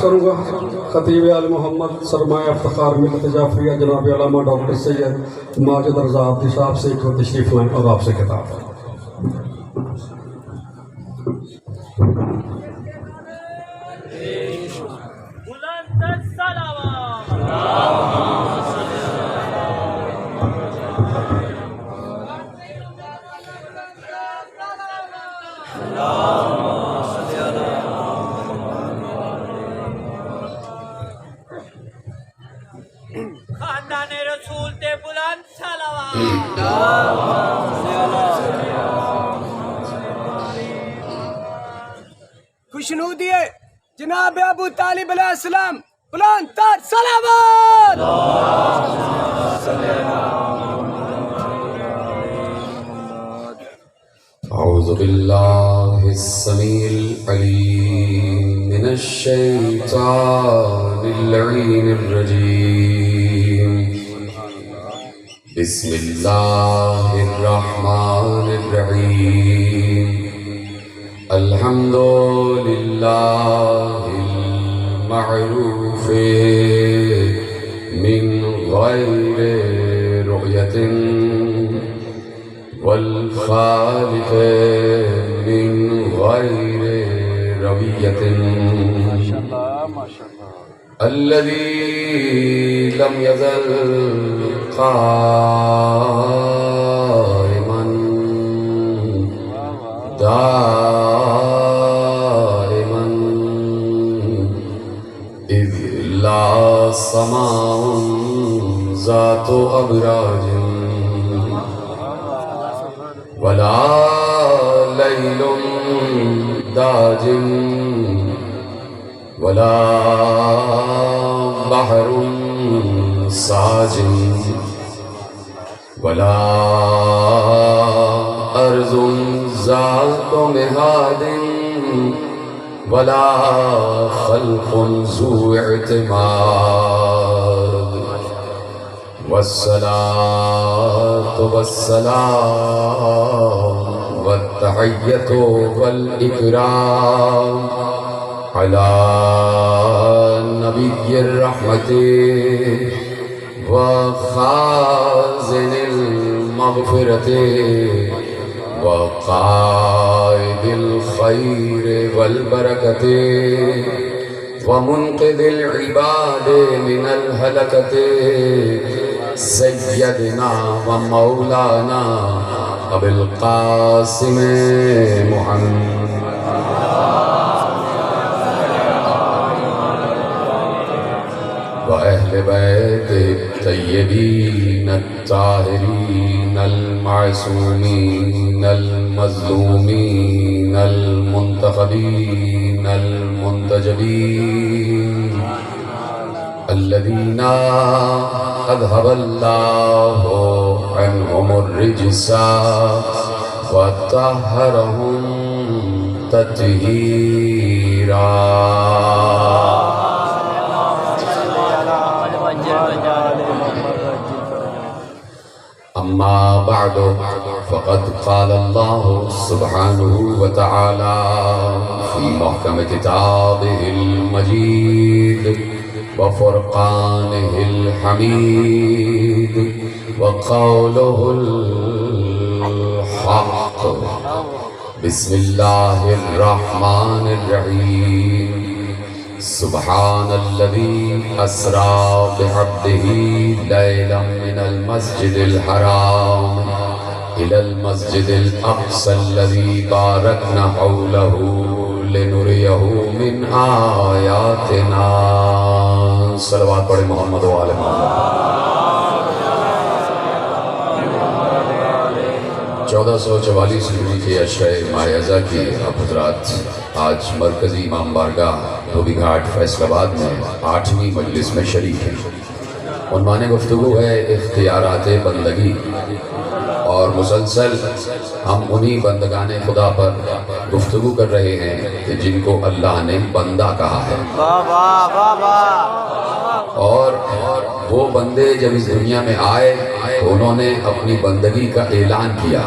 کروں گا خطیب آل محمد سرمایہ افتخار ملت جعفریہ جناب علامہ ڈاکٹر سید ماجد رضا عبدی صاحب سے ایک تشریف لائیں اور آپ سے خطاب ہے۔ خاندان رسول تے بلند صلوات۔ خوشنودی ہے جناب ابو طالب علیہ السلام بلند تر صلوات۔ اعوذ باللہ السمیع العلیم من الشیطان اللعین الرجیم بسم اللہ الرحمن الرحیم الحمد للہ المعروف من غیر رؤیت والخالق من غیر رویت الذي لم يزل قائما دائما إذ لا سماء ذات أبراج ولا ليل داج ولا بحر ساج ولا أرض ذات مهاد ولا خلق ذو اعتماد والصلاة والسلام والتحية والإكرام على نبي الرحمة وخازن المغفرة وقائد الخير والبركة ومنقذ العباد من الهلكة سيدنا ومولانا أبي القاسم محمد وأهل بيت الطيبين الطاهرين المعصومين المظلومين المنتخبين المنتجبين الذين أذهب الله عنهم الرجس وطهرهم تطهيرا أما بعد فقد قال الله سبحانه وتعالى في محكم كتابه المجيد وفرقانه الحميد وقوله الحق بسم الله الرحمن الرحيم سبحان الذي أسرى بعبده ليلا من المسجد الحرام إلى المسجد الأقصى الذي باركنا حوله لنريه من آياتنا صلوات پڑھیں محمد و آل محمد۔ 1444 ہجری کے عشرہ ماہ اذا کی آپ حضرات آج مرکزی امام بارگاہ دھوبی گھاٹ فیصل آباد میں 8ویں مجلس میں شریک ہیں۔ عنوان گفتگو ہے اختیارات بندگی، اور مسلسل ہم انہی بندگان خدا پر گفتگو کر رہے ہیں کہ جن کو اللہ نے بندہ کہا ہے۔ اور وہ بندے جب اس دنیا میں آئے تو انہوں نے اپنی بندگی کا اعلان کیا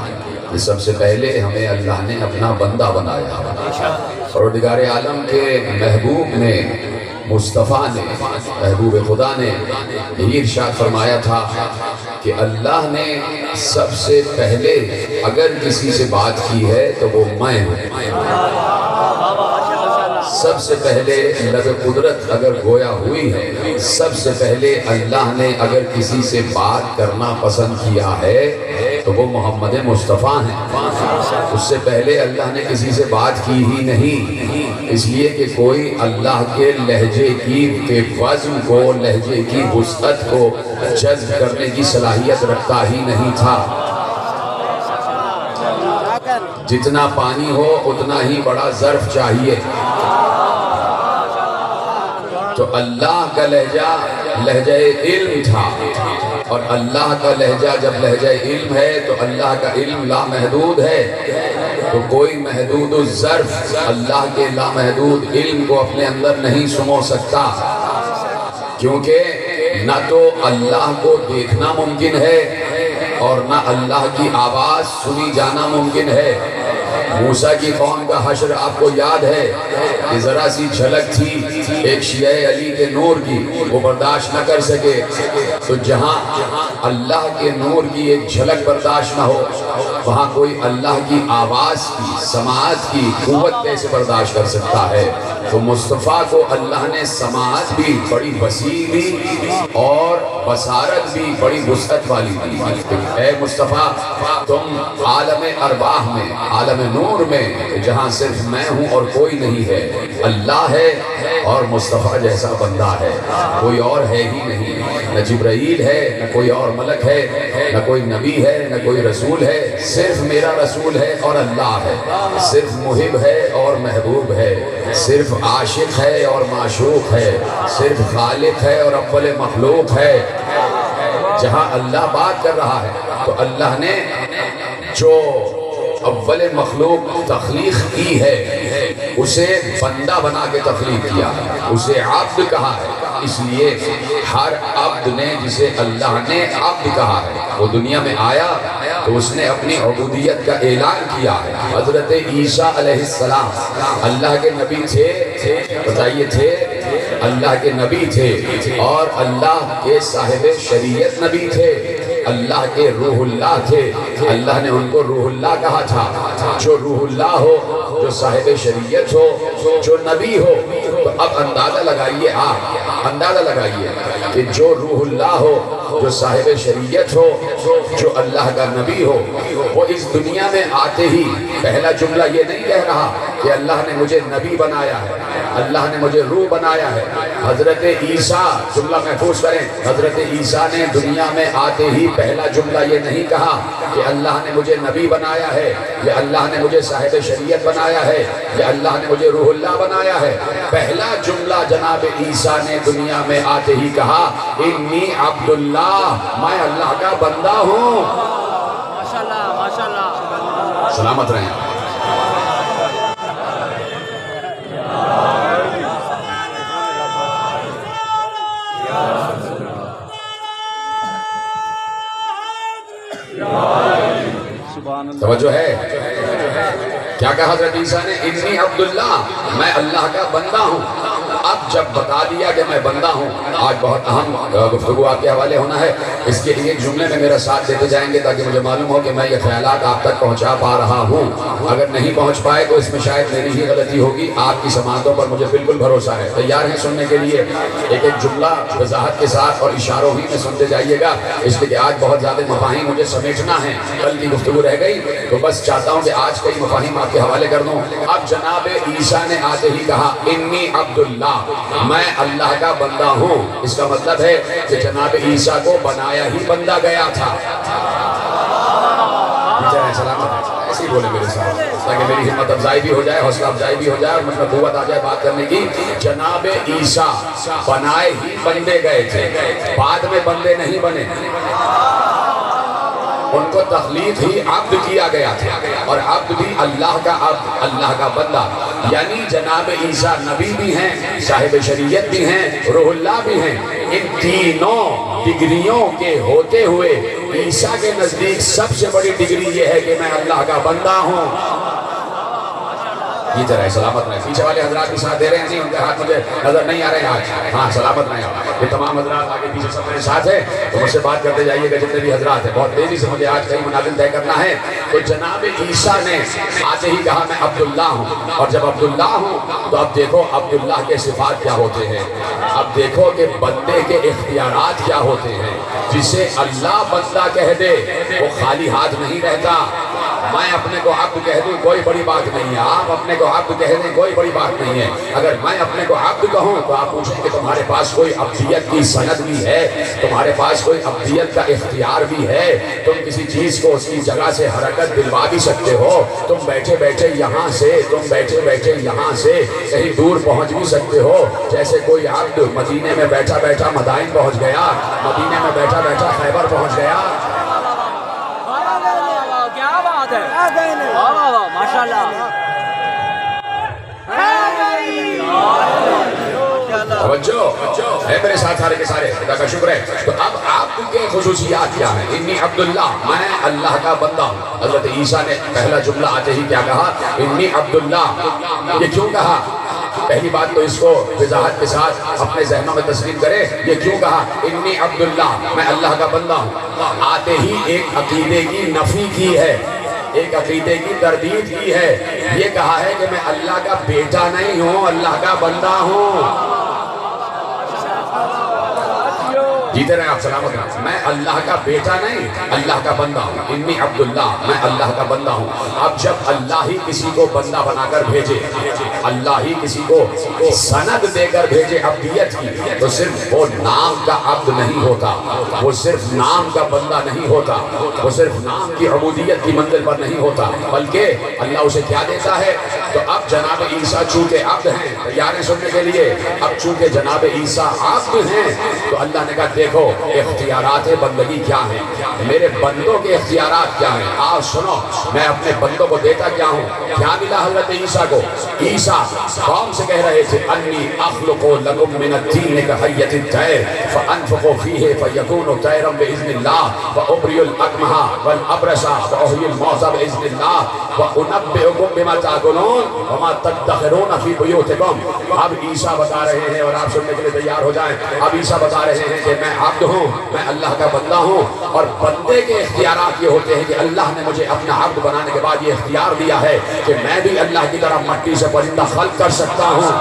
کہ سب سے پہلے ہمیں اللہ نے اپنا بندہ بنایا، پروردگار عالم کے محبوب نے، مصطفیٰ نے، محبوب خدا نے یہ ارشاد فرمایا تھا کہ اللہ نے سب سے پہلے اگر کسی سے بات کی ہے تو وہ میں ہوں۔ سب سے پہلے لب قدرت اگر گویا ہوئی ہے، سب سے پہلے اللہ نے اگر کسی سے بات کرنا پسند کیا ہے تو وہ محمد مصطفیٰ ہیں۔ اس سے پہلے اللہ نے کسی سے بات کی ہی نہیں، اس لیے کہ کوئی اللہ کے لہجے کے وزن کو، لہجے کی وسعت کو جذب کرنے کی صلاحیت رکھتا ہی نہیں تھا۔ جتنا پانی ہو اتنا ہی بڑا ظرف چاہیے، تو اللہ کا لہجہ لہجہ علم تھا، اور اللہ کا لہجہ جب لہجہ علم ہے تو اللہ کا علم لامحدود ہے، تو کوئی محدود الظرف اللہ کے لامحدود علم کو اپنے اندر نہیں سمو سکتا، کیونکہ نہ تو اللہ کو دیکھنا ممکن ہے اور نہ اللہ کی آواز سنی جانا ممکن ہے۔ موسیٰ کی قوم کا حشر آپ کو یاد ہے کہ ذرا سی جھلک تھی ایک شیعہ علی کے نور کی، وہ برداشت نہ کر سکے، تو جہاں اللہ کے نور کی ایک جھلک برداشت نہ ہو وہاں کوئی اللہ کی آواز کی، سماعت کی قوت کیسے برداشت کر سکتا ہے؟ تو مصطفیٰ کو اللہ نے سماعت بھی بڑی وسیع دی اور بصارت بھی بڑی وسعت والی دی۔ اے مصطفیٰ، تم عالم ارواح میں، عالم نور میں، جہاں صرف میں ہوں اور کوئی نہیں ہے، اللہ ہے اور مصطفیٰ جیسا بندہ ہے، کوئی اور ہے ہی نہیں، نہ جبرائیل ہے، نہ کوئی اور ملک ہے، نہ کوئی نبی ہے، نہ کوئی رسول ہے، صرف میرا رسول ہے اور اللہ ہے، صرف محب ہے اور محبوب ہے، صرف عاشق ہے اور معشوق ہے، صرف خالق ہے اور اول مخلوق ہے۔ جہاں اللہ بات کر رہا ہے تو اللہ نے جو اول مخلوق تخلیق کی ہے اسے بندہ بنا کے تخلیق کیا، اسے عبد کہا ہے، اس لیے ہر عبد نے جسے اللہ نے عبد کہا ہے وہ دنیا میں آیا تو اس نے اپنی عبودیت کا اعلان کیا ہے۔ حضرت عیسیٰ علیہ السلام اللہ کے نبی تھے، بتائیے تھے، اللہ کے نبی تھے اور اللہ کے صاحب شریعت نبی تھے، اللہ کے روح اللہ تھے، اللہ نے ان کو روح اللہ کہا تھا۔ جو روح اللہ ہو، جو صاحب شریعت ہو، جو نبی ہو، تو اب اندازہ لگائیے، آپ اندازہ لگائیے کہ جو روح اللہ ہو، جو صاحب شریعت ہو، جو اللہ کا نبی ہو، وہ اس دنیا میں آتے ہی پہلا جملہ یہ نہیں کہہ رہا کہ اللہ نے مجھے نبی بنایا ہے، اللہ نے مجھے روح بنایا ہے۔ حضرت عیسیٰ، جملہ محفوظ کریں، حضرت عیسیٰ نے دنیا میں آتے ہی پہلا جملہ یہ نہیں کہا کہ اللہ نے مجھے نبی بنایا ہے، یا اللہ نے مجھے صاحب شریعت بنایا ہے، یا اللہ نے مجھے روح اللہ بنایا ہے۔ پہلا جملہ جناب عیسیٰ نے دنیا میں آتے ہی کہا، انی عبداللہ، میں اللہ کا بندہ ہوں۔ ماشاءاللہ ماشاءاللہ، سلامت رہیں۔ توجہ ہے؟ کیا کہا حضرت عیسیٰ نے؟ انی عبداللہ، میں اللہ کا بندہ ہوں۔ اب جب بتا دیا کہ میں بندہ ہوں، آج بہت اہم گفتگو آپ کے حوالے ہونا ہے، اس کے ایک جملے میں میرا ساتھ دیتے جائیں گے تاکہ مجھے معلوم ہو کہ میں یہ خیالات آپ تک پہنچا پا رہا ہوں۔ اگر نہیں پہنچ پائے تو اس میں شاید میری ہی غلطی ہوگی، آپ کی سماعتوں پر مجھے بالکل بھروسہ ہے۔ تیار ہیں سننے کے لیے؟ ایک ایک جملہ وضاحت کے ساتھ اور اشاروں ہی میں سنتے جائیے گا، اس لیے کہ آج بہت زیادہ مفاہیم مجھے سمیٹنا ہے، کل کی گفتگو رہ گئی تو بس چاہتا ہوں کہ آج کئی مفاہیم آپ کے حوالے کر دوں۔ اب جناب عیسیٰ نے آتے ہی کہا، انی عبداللہ، میں اللہ کا بندہ ہوں۔ اس کا مطلب ہے کہ جناب عیسیٰ کو بنایا ہی بندہ گیا تھا۔ سلامت ایسے ہی بولے میرے ساتھ تاکہ میری ہمت افزائی بھی ہو جائے، حوصلہ افزائی بھی ہو جائے اور مجھ میں قوت آ جائے بات کرنے کی۔ جناب عیسیٰ بنائے ہی بندے گئے تھے، بعد میں بندے نہیں بنے، ان کو تخلیق ہی عبد کیا گیا تھا، اور عبد بھی اللہ کا عبد، اللہ کا بندہ۔ یعنی جناب عیسیٰ نبی بھی ہیں، صاحب شریعت بھی ہیں، روح اللہ بھی ہیں۔ ان تینوں ڈگریوں کے ہوتے ہوئے عیسیٰ کے نزدیک سب سے بڑی ڈگری یہ ہے کہ میں اللہ کا بندہ ہوں۔ جیتے رہے، سلامت رہے. پیچھے والے حضرات بھی ساتھ دے رہے ہیں؟ نہیں، ان کے ہاتھ مجھے نظر نہیں آ رہے ہیں آج. ہاں سلامت رہے. یہ تمام حضرات آگے پیچھے سب میرے ساتھ ہیں، تو مجھ سے بات کرتے جائیے گا جتنے بھی حضرات ہیں. بہت تیزی سے مجھے آج کئی منازل طے کرنا ہے. تو جناب عیسیٰ نے آتے ہی کہا میں عبداللہ ہوں، اور جب عبداللہ ہوں تو اب دیکھو عبداللہ کے صفات کیا ہوتے ہیں. اب دیکھو کہ بندے کے اختیارات کیا ہوتے ہیں. جسے اللہ بندہ کہہ دے وہ خالی ہاتھ نہیں رہتا. میں اپنے کو عبد کہہ دوں کوئی بڑی بات نہیں ہے، آپ اپنے کو عبد کہہ دیں کوئی بڑی بات نہیں ہے. اگر میں اپنے کو عبد کہوں تو آپ پوچھیں کہ تمہارے پاس کوئی عبدیت کی سند بھی ہے، تمہارے پاس کوئی عبدیت کا اختیار بھی ہے، تم کسی چیز کو اس کی جگہ سے حرکت دلوا بھی سکتے ہو. تم بیٹھے بیٹھے یہاں سے کہیں دور پہنچ بھی سکتے ہو. جیسے کوئی عبد مدینے میں بیٹھا بیٹھا مدائن پہنچ گیا، مدینے میں بیٹھا بیٹھا خیبر پہنچ گیا. کیا بات ہے، واہ واہ واہ ماشاءاللہ. توجہ ہے میرے ساتھ سارے کے سارے، خدا کا شکر ہے. تو اب آپ کے خصوصیات کیا ہیں؟ انی عبداللہ، میں اللہ کا بندہ ہوں. حضرت عیسیٰ نے پہلا جملہ آتے ہی کیا کہا؟ انی عبداللہ. یہ کیوں کہا؟ پہلی بات تو اس کو وضاحت کے ساتھ اپنے ذہنوں میں تسلیم کرے. یہ کیوں کہا انی عبداللہ، میں اللہ کا بندہ ہوں؟ آتے ہی ایک عقیدے کی نفی کی ہے، ایک عقیدے کی تردید کی ہے. یہ کہا ہے کہ میں اللہ کا بیٹا نہیں ہوں، اللہ کا بندہ ہوں. جیتے رہے آپ، سلامت رہے. میں اللہ کا بیٹا نہیں، اللہ کا بندہ ہوں. انی عبداللہ، میں اللہ کا بندہ ہوں. اب جب اللہ ہی کسی کو بندہ بنا کر بھیجے، اللہ ہی کسی کو سند دے کر بھیجے عبدیت کی، تو صرف وہ نام کا عبد نہیں ہوتا، وہ صرف نام کا بندہ نہیں ہوتا، وہ صرف نام کی عبودیت کی منزل پر نہیں ہوتا، بلکہ اللہ اسے کیا دیتا ہے. تو اب جناب عیسیٰ چونکہ عبد ہیں، تیار ہیں سننے کے لیے؟ اب چونکہ جناب عیسیٰ عبد ہیں تو اللہ نے کہا دیکھو اختیارات بندگی کیا ہیں، میرے بندوں کے اختیارات کیا ہیں. آج سنو میں اپنے بندوں کو دیتا کیا ہوں. کیا ملا حضرت عیسیٰ کو؟ عیسیٰ قوم سے کہہ رہے تھے انی اخلق لکم من الطین کحیۃ الطیر فانفخ فیہ فیکون طیرا باذن اللہ وابری الاکمہ والابرص واحیی الموتى باذن اللہ وانبئکم بما تاکلون وما تدخرون فی بیوتکم. اب عیسیٰ بتا رہے ہیں، اور آپ سننے کے لیے تیار ہو جائیں. اب عیسیٰ بتا رہے ہیں کہ میں عبد ہوں، میں اللہ کا بندہ ہوں، اور بندے کے اختیارات یہ ہوتے ہیں کہ اللہ نے مجھے اپنا عبد بنانے کے بعد یہ اختیار دیا ہے کہ میں بھی اللہ کی طرح مٹی سے پرندہ خلق کر سکتا ہوں.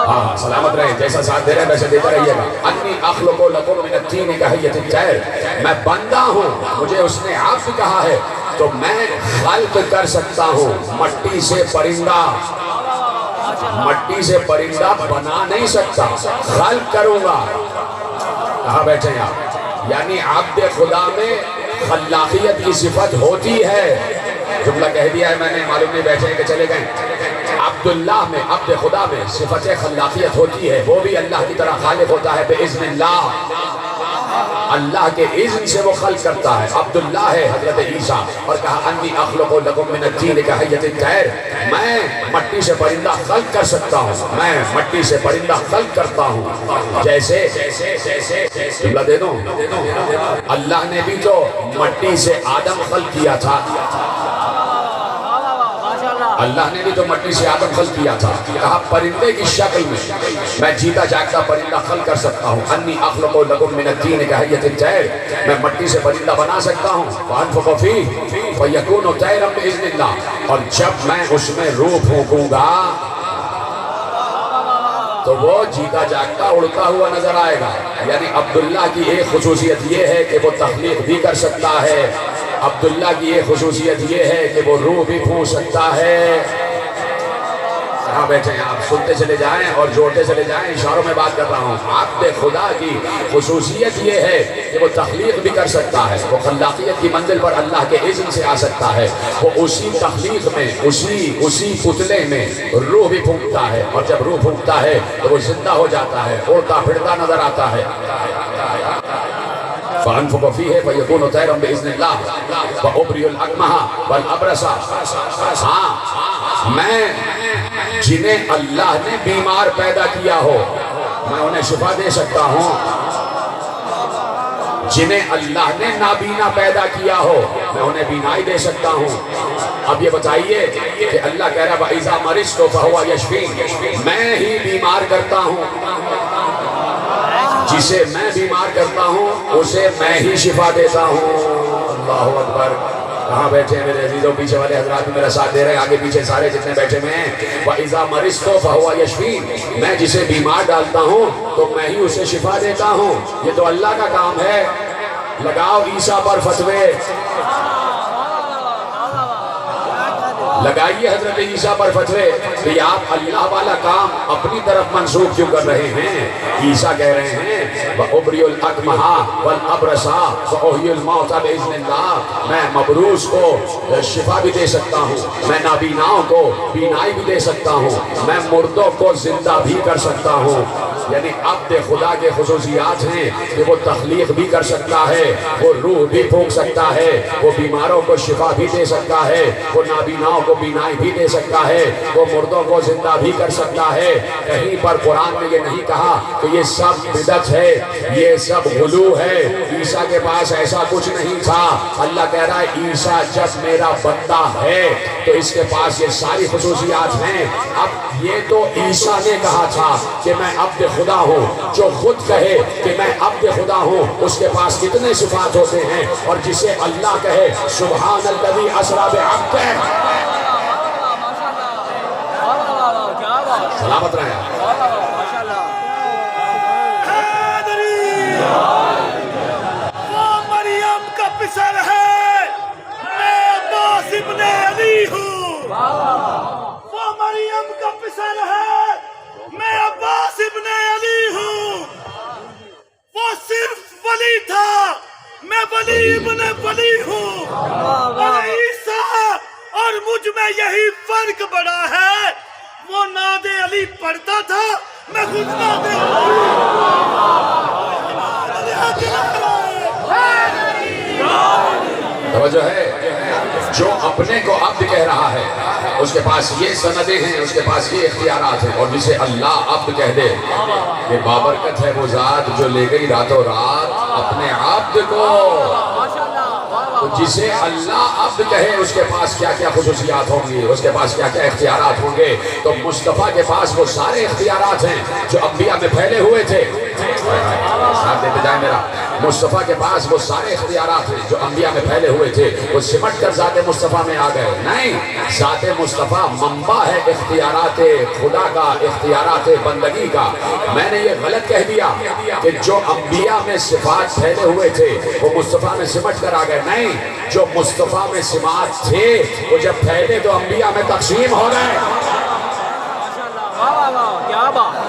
ہاں سلامت رہے، جیسا ساتھ دے رہے ہیں ویسے دیتے رہیے گا. انی اخلق لکم من الطین کحیۃ الطیر، میں بندہ ہوں، مجھے اس نے عبد کہا ہے تو میں خلق کر سکتا ہوں مٹی سے پرندہ. مٹی سے پرندہ بنا نہیں سکتا، خلق کروں گا. کہاں بیٹھے ہیں آپ؟ یعنی عبد خدا میں خلاقیت کی صفت ہوتی ہے. جملہ کہہ دیا ہے میں نے، معلوم نہیں بیٹھے ہیں کہ چلے گئے. عبداللہ میں، عبد خدا میں صفت خلاقیت ہوتی ہے، وہ بھی اللہ کی طرح خالق ہوتا ہے باذن اللہ. اللہ کے اذن سے وہ خلق کرتا ہے. عبداللہ ہے حضرت عیسیٰ، اور کہا انی اخلق لکم من الطین کحیۃ الطیر، میں مٹی سے پرندہ خلق کر سکتا ہوں، میں مٹی سے پرندہ خلق کرتا ہوں. جیسے جملہ دے دوں، اللہ نے بھی تو مٹی سے آدم خلق کیا تھا، اللہ نے بھی تو مٹی سے آدم خلق کیا تھا. کہا پرندے کی شکل میں جیتا جاگتا پرندہ خلق کر سکتا ہوں. انی اخلق لکم من الطین کحیۃ الطیر، میں مٹی سے پرندہ بنا سکتا ہوں. فانفخ فیہ فیکون طیرا باذن اللہ، اور جب میں اس میں روح پھونکوں گا تو وہ جیتا جاگتا اڑتا ہوا نظر آئے گا. یعنی عبداللہ کی ایک خصوصیت یہ ہے کہ وہ تخلیق بھی کر سکتا ہے. عبداللہ کی ایک خصوصیت یہ ہے کہ وہ روح بھی پھونک سکتا ہے. کہاں بیٹھے ہیں آپ؟ سنتے چلے جائیں اور جوڑتے چلے جائیں، اشاروں میں بات کر رہا ہوں. عبد خدا کی خصوصیت یہ ہے کہ وہ تخلیق بھی کر سکتا ہے، وہ خلاقیت کی منزل پر اللہ کے اذن سے آ سکتا ہے. وہ اسی تخلیق میں، اسی پتلے میں روح بھی پھونکتا ہے، اور جب روح پھونکتا ہے تو وہ زندہ ہو جاتا ہے، اڑتا پھرتا نظر آتا ہے. فانفخ فیہ فیکون طیرا باذن اللہ وابری الاکمہ والابرص. ہاں میں جنہیں اللہ نے بیمار پیدا کیا ہو میں انہیں شفا دے سکتا ہوں. جنہیں اللہ نے نابینا پیدا کیا ہو میں انہیں بینائی دے سکتا ہوں۔ اب یہ بتائیے کہ اللہ کہہ رہا وَإِذَا مَرِضْتُ فَهُوَ يَشْفِينِ، میں ہی بیمار کرتا ہوں، جسے میں بیمار کرتا ہوں اسے میں ہی شفا دیتا ہوں۔ اللہ اکبر۔ کہاں بیٹھے ہیں میرے عزیزوں؟ پیچھے والے حضرات بھی میرا ساتھ دے رہے ہیں، آگے پیچھے سارے جتنے بیٹھے ہوئے ہیں۔ وَإِذَا مَرِضْتُ فَهُوَ يَشْفِينِ، میں جسے بیمار ڈالتا ہوں تو میں ہی اسے شفا دیتا ہوں۔ یہ تو اللہ کا کام ہے۔ لگاؤ عیسیٰ پر فتوے، لگائیے حضرت عیسیٰ پر فتوے کہ آپ اللہ والا کام اپنی طرف منسوخ کیوں کر رہے ہیں؟ عیسیٰ کہہ رہے ہیں وَأُبْرِئُ الْأَكْمَحَ وَالْأَبْرَصَ وَأُحْيِي الْمَوْتَى بِإِذْنِ اللَّهِ، میں مبروس کو شفا بھی دے سکتا ہوں، میں نابیناؤں کو بینائی بھی دے سکتا ہوں، میں مردوں کو زندہ بھی کر سکتا ہوں۔ یعنی عبد خدا کے خصوصیات ہیں کہ وہ تخلیق بھی کر سکتا ہے، وہ روح بھی پھونک سکتا ہے، وہ بیماروں کو شفا بھی دے سکتا ہے، وہ نابیناؤں کو بینائی بھی دے سکتا ہے، وہ مردوں کو زندہ بھی کر سکتا ہے۔ کہیں پر قرآن میں یہ نہیں کہا کہ یہ سب بدعت ہے، یہ سب غلو ہے۔ عیسیٰ کے پاس ایسا کچھ نہیں تھا۔ اللہ کہہ رہا ہے عیسیٰ جب میرا بندہ ہے تو اس کے پاس یہ ساری خصوصیات ہیں۔ اب یہ تو عیسیٰ نے کہا تھا کہ میں عبد خدا ہوں، جو خود کہے کہ میں عبد خدا ہوں اس کے پاس کتنے صفات ہوتے ہیں، اور جسے اللہ کہے سبحان الذی اسریٰ بعبدہ، سلامت رہے ہیں۔ وہ مریم کا پسر ہے، میں عباس ابن علی ہوں۔ وہ مریم کا پسر ہے، میں عباس ابن علی ہوں۔ وہ صرف ولی تھا، میں ولی ابن ولی ہوں۔ اور عیسیٰ اور مجھ میں یہی فرق بڑا ہے، وہ ناد علی پڑھتا تھا، میں خود ناد توجہ ہے، جو اپنے کو عبد کہہ رہا ہے اس کے پاس یہ سندیں ہیں، اس کے پاس یہ اختیارات ہیں، اور جسے اللہ عبد کہہ دے کہ بابرکت ہے وہ ذات جو لے گئی راتوں رات اپنے عبد کو۔ تو جسے اللہ عبد کہے اس کے پاس کیا کیا خصوصیات ہوں گی، اس کے پاس کیا کیا اختیارات ہوں گے۔ تو مصطفیٰ کے پاس وہ سارے اختیارات ہیں جو انبیاء میں پھیلے ہوئے تھے۔ ساتھ دیتے جائیں میرا، مصطفیٰ کے پاس وہ سارے اختیارات ہیں جو انبیاء میں پھیلے ہوئے تھے، وہ سمٹ کر ذات مصطفیٰ میں آ گئے۔ نہیں، ذات مصطفیٰ منبع ہے اختیارات خدا کا، اختیارات بندگی کا۔ میں نے یہ غلط کہہ دیا کہ جو انبیاء میں صفات پھیلے ہوئے تھے وہ مصطفیٰ میں سمٹ کر آ گئے۔ نہیں، جو مصطفیٰ میں صفات تھے وہ جب پھیلے تو انبیاء میں تقسیم ہو گئے۔ کیا بات،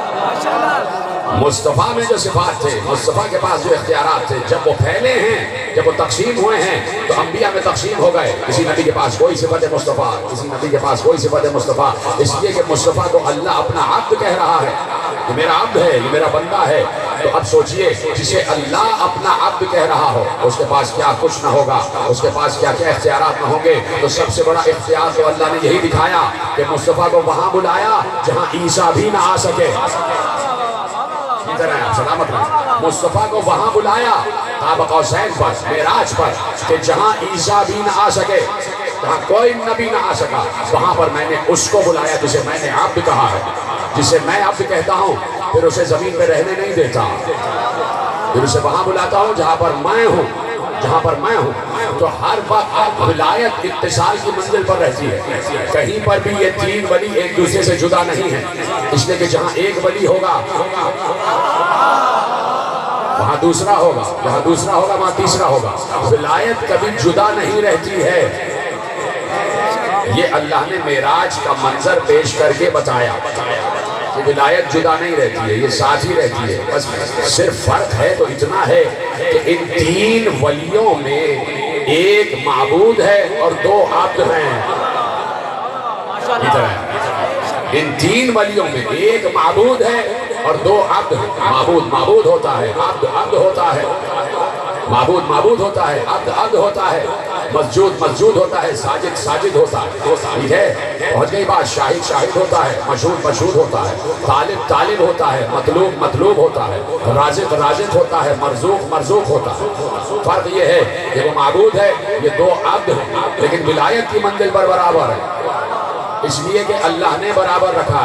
مصطفیٰ میں جو صفات تھے، مصطفیٰ کے پاس جو اختیارات تھے، جب وہ پھیلے ہیں، جب وہ تقسیم ہوئے ہیں تو انبیاء میں تقسیم ہو گئے۔ کسی نبی کے پاس کوئی صفت مصطفیٰ، کسی نبی کے پاس کوئی صفت مصطفیٰ، اس لیے کہ مصطفیٰ کو اللہ اپنا عبد کہہ رہا ہے، یہ میرا عبد ہے، یہ میرا بندہ ہے۔ تو اب سوچئے، جسے اللہ اپنا عبد کہہ رہا ہو اس کے پاس کیا کچھ نہ ہوگا، اس کے پاس کیا کیا اختیارات نہ ہوں گے۔ تو سب سے بڑا اختیار تو اللہ نے یہی دکھایا کہ مصطفیٰ کو وہاں بلایا جہاں عیسیٰ بھی نہ آ سکے۔ سلامت رہے، مصطفیٰ کو وہاں بلایا قاب قوسین پر، معراج پر، کہ جہاں عیسیٰ بھی نہ آ سکے، جہاں کوئی نبی نہ آ سکا، وہاں پر میں نے اس کو بلایا جسے میں نے عبد کہا ہے۔ جسے میں عبد کہتا ہوں پھر اسے زمین پہ رہنے نہیں دیتا، پھر اسے وہاں بلاتا ہوں جہاں پر میں ہوں، جہاں پر میں ہوں۔ تو ہر وقت ولایت اتصال کی منزل پر رہتی ہے، کہیں پر بھی یہ تین ولی ایک دوسرے سے جدا نہیں ہے، اس لیے کہ جہاں ایک ولی ہوگا وہاں دوسرا ہوگا، جہاں دوسرا ہوگا وہاں تیسرا ہوگا۔ ولایت کبھی جدا نہیں رہتی ہے۔ یہ اللہ نے معراج کا منظر پیش کر کے بتایا کہ ولایت جدا نہیں رہتی ہے، یہ ساتھ ہی رہتی ہے۔ بس صرف فرق ہے تو اتنا ہے کہ ان تین ولیوں میں ایک معبود ہے اور دو عبد ہیں۔ ان تین ولیوں میں ایک معبود ہے اور دو عبد ہیں۔ معبود معبود ہوتا ہے، عبد عبد ہوتا ہے، معبود معبود ہوتا ہے، عبد عبد ہوتا ہے۔ مسجود ہوتا ہے، ساجد ہوتا ہے، ٹھیک ہے؟ پہنچ گئی بات، شاہد ہوتا ہے، مشہود ہوتا ہے، طالب ہوتا ہے، مطلوب ہوتا ہے، رازق ہوتا ہے، مرزوق ہوتا ہے۔ فرق یہ ہے کہ وہ معبود ہے، یہ دو عبد ہیں، لیکن ولایت کی منزل پر برابر ہے، اس لیے کہ اللہ نے برابر رکھا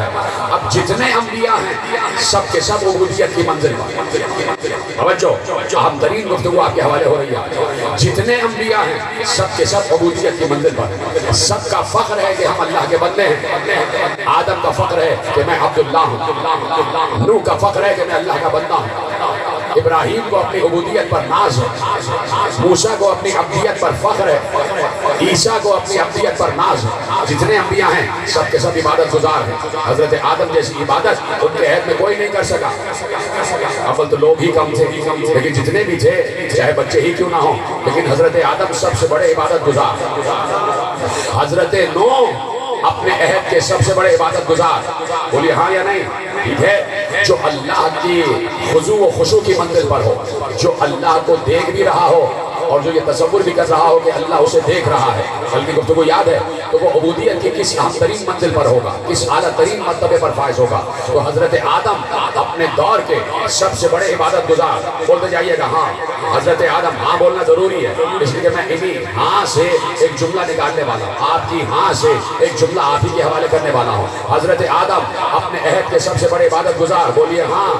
ہے، اب جتنے انبیاء ہیں سب کے سب عبودیت کی منزل پر، توجہ، اہم ترین گفتگو آپ کے حوالے ہو رہی ہے، جتنے انبیاء ہیں سب کے سب عبودیت کی منزل پر، سب کا فخر ہے کہ ہم اللہ کے بندے ہیں۔ آدم کا فخر ہے کہ میں عبداللہ ہوں، نوح کا فخر ہے کہ میں اللہ کا بندہ ہوں، ابراہیم کو اپنی عبودیت پر ناز ہے، موسیٰ کو اپنی عبدیت پر فخر ہے، عیسیٰ کو اپنی عبدیت پر ناز ہے۔ جتنے انبیاء ہیں سب کے سب عبادت گزار ہیں۔ حضرت آدم جیسی عبادت ان کے عہد میں کوئی نہیں کر سکا، اول تو لوگ ہی کم تھے، لیکن جتنے بھی تھے چاہے بچے ہی کیوں نہ ہوں، لیکن حضرت آدم سب سے بڑے عبادت گزار، حضرت نوح اپنے عہد کے سب سے بڑے عبادت گزار، بولیے ہاں یا نہیں؟ ٹھیک ہے، جو اللہ کی خضوع و خشوع کی منزل پر ہو، جو اللہ کو دیکھ بھی رہا ہو اور جو یہ تصور بھی کر رہا ہو کہ اللہ اسے دیکھ رہا ہے، بلکہ گفتگو یاد ہے، تو وہ عبودیت کی کس اہم ترین منزل پر ہوگا، کس اعلیٰ ترین مرتبے پر فائز ہوگا؟ تو حضرت آدم اپنے دور کے سب سے بڑے عبادت گزار، بولتے جائیے گا ہاں۔ حضرت آدم، ہاں بولنا ضروری ہے، اس لیے کہ میں انہی ہاں سے ایک جملہ نکالنے والا ہوں، آپ کی ہاں سے ایک جملہ آپ ہی کے حوالے کرنے والا ہوں۔ حضرت آدم اپنے عہد کے سب سے بڑے عبادت گزار، بولیے ہاں۔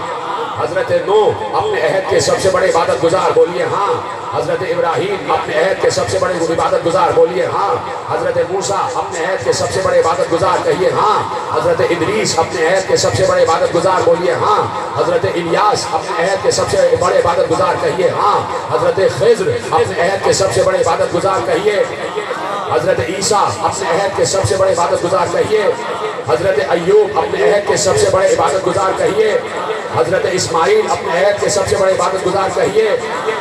حضرت نوح اپنے عہد کے سب سے بڑے عبادت گزار، بولیے ہاں۔ حضرت ابراہیم اپنے عہد کے سب سے بڑے عبادت گزار، بولیے ہاں۔ حضرت موسیٰ اپنے عہد کے سب سے بڑے عبادت گزار، کہیے ہاں۔ حضرت ادریس اپنے عہد کے سب سے بڑے عبادت گزار، بولیے ہاں۔ حضرت الیاس اپنے عہد کے سب سے بڑے عبادت گزار، کہیے ہاں۔ حضرت خضر اپنے عہد کے سب سے بڑے عبادت گزار، کہیے۔ حضرت عیسیٰ اپنے عہد کے سب سے بڑے عبادت گزار، کہیے۔ حضرت ایوب اپنے عہد کے سب سے بڑے عبادت گزار، کہیے۔ حضرت اسماعیل اپنے عہد کے سب سے بڑے عبادت گزار، کہیے۔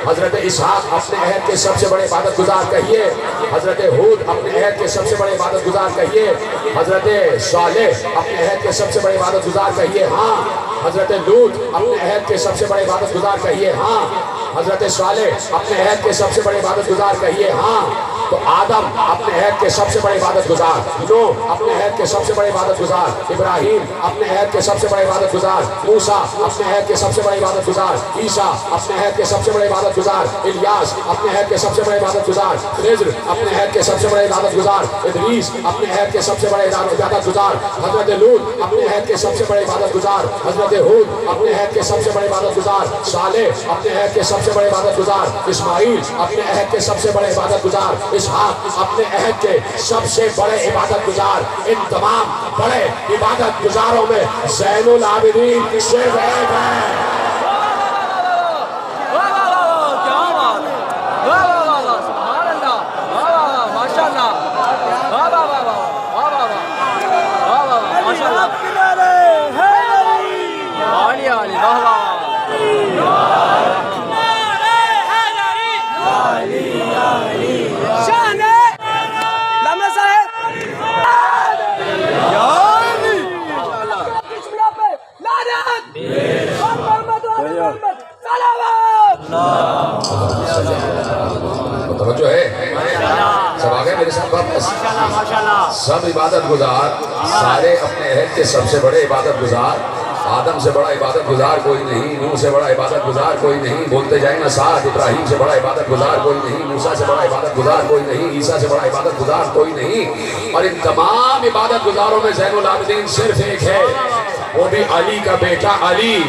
حضرت اسحاق اپنے عہد کے سب سے بڑے عبادت گزار، کہیے۔ حضرت ہود اپنے عہد کے سب سے بڑے عبادت گزار، کہیے۔ حضرت صالح اپنے عہد کے سب سے بڑے عبادت گزار، کہیے ہاں۔ حضرت لوط اپنے عہد کے سب سے بڑے عبادت گزار، کہیے ہاں۔ حضرت صالح اپنے عہد کے سب سے بڑے عبادت گزار، کہیے ہاں۔ تو آدم اپنے عہد کے سب سے بڑے عبادت گزار، نوح اپنے عہد کے سب سے بڑے عبادت گزار، ابراہیم اپنے عہد کے سب سے بڑے عبادت گزار، موسیٰ اپنے عہد کے سب سے بڑے عبادت گزار، عیسیٰ اپنے عہد کے سب سے بڑے عبادت گزار، الیاس اپنے عہد کے سب سے بڑے عبادت گزار، خضر اپنے عہد کے سب سے بڑے عبادت گزار، ادریس اپنے عہد کے سب سے بڑے عبادت گزار، حضرت لوط اپنے عہد کے سب سے بڑے عبادت گزار، حضرت ہود اپنے عہد کے سب سے بڑے عبادت گزار، صالح اپنے عہد کے سب سے بڑے عبادت گزار، اسماعیل اپنے عہد کے سب سے بڑے عبادت گزار، اسحاق اپنے عہد کے سب سے بڑے عبادت گزار۔ ان تمام بڑے عبادت گزاروں میں زین العابدین صرف ایک ہے۔ توجہ ہے، سب آگئے میرے ساتھ واپس؟ سب عبادت گزار، سارے اپنے عہد کے سب سے بڑے عبادت گزار۔ آدم سے بڑا عبادت گزار کوئی نہیں، نوح سے بڑا عبادت گزار کوئی نہیں، بولتے جائیں گا ساتھ، ابراہیم سے بڑا عبادت گزار کوئی نہیں، موسیٰ سے بڑا عبادت گزار کوئی نہیں، عیسیٰ سے بڑا عبادت گزار کوئی نہیں، اور ان تمام عبادت گزاروں میں زین العابدین صرف ایک ہے، وہ بھی علی کا بیٹا علی،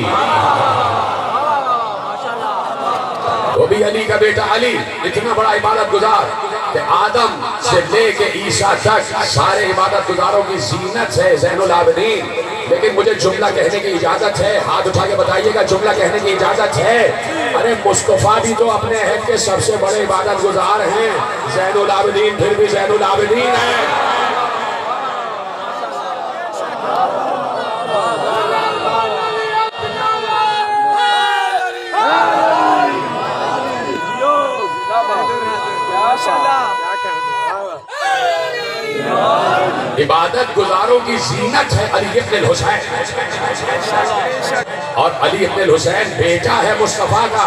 وہ بھی علی کا بیٹا علی، اتنا بڑا عبادت گزار کہ آدم سے لے کے عیسیٰ تک سارے عبادت گزاروں کی زینت ہے زین العابدین۔ لیکن مجھے جملہ کہنے کی اجازت ہے، ہاتھ اٹھا کے بتائیے گا جملہ کہنے کی اجازت ہے؟ ارے مصطفیٰ بھی تو اپنے عہد کے سب سے بڑے عبادت گزار ہیں، زین العابدین پھر بھی زین العابدین ہے۔ عبادت گزاروں کی زینت ہے علی ابن الحسین، اور علی ابن الحسین بیٹا ہے مصطفیٰ کا۔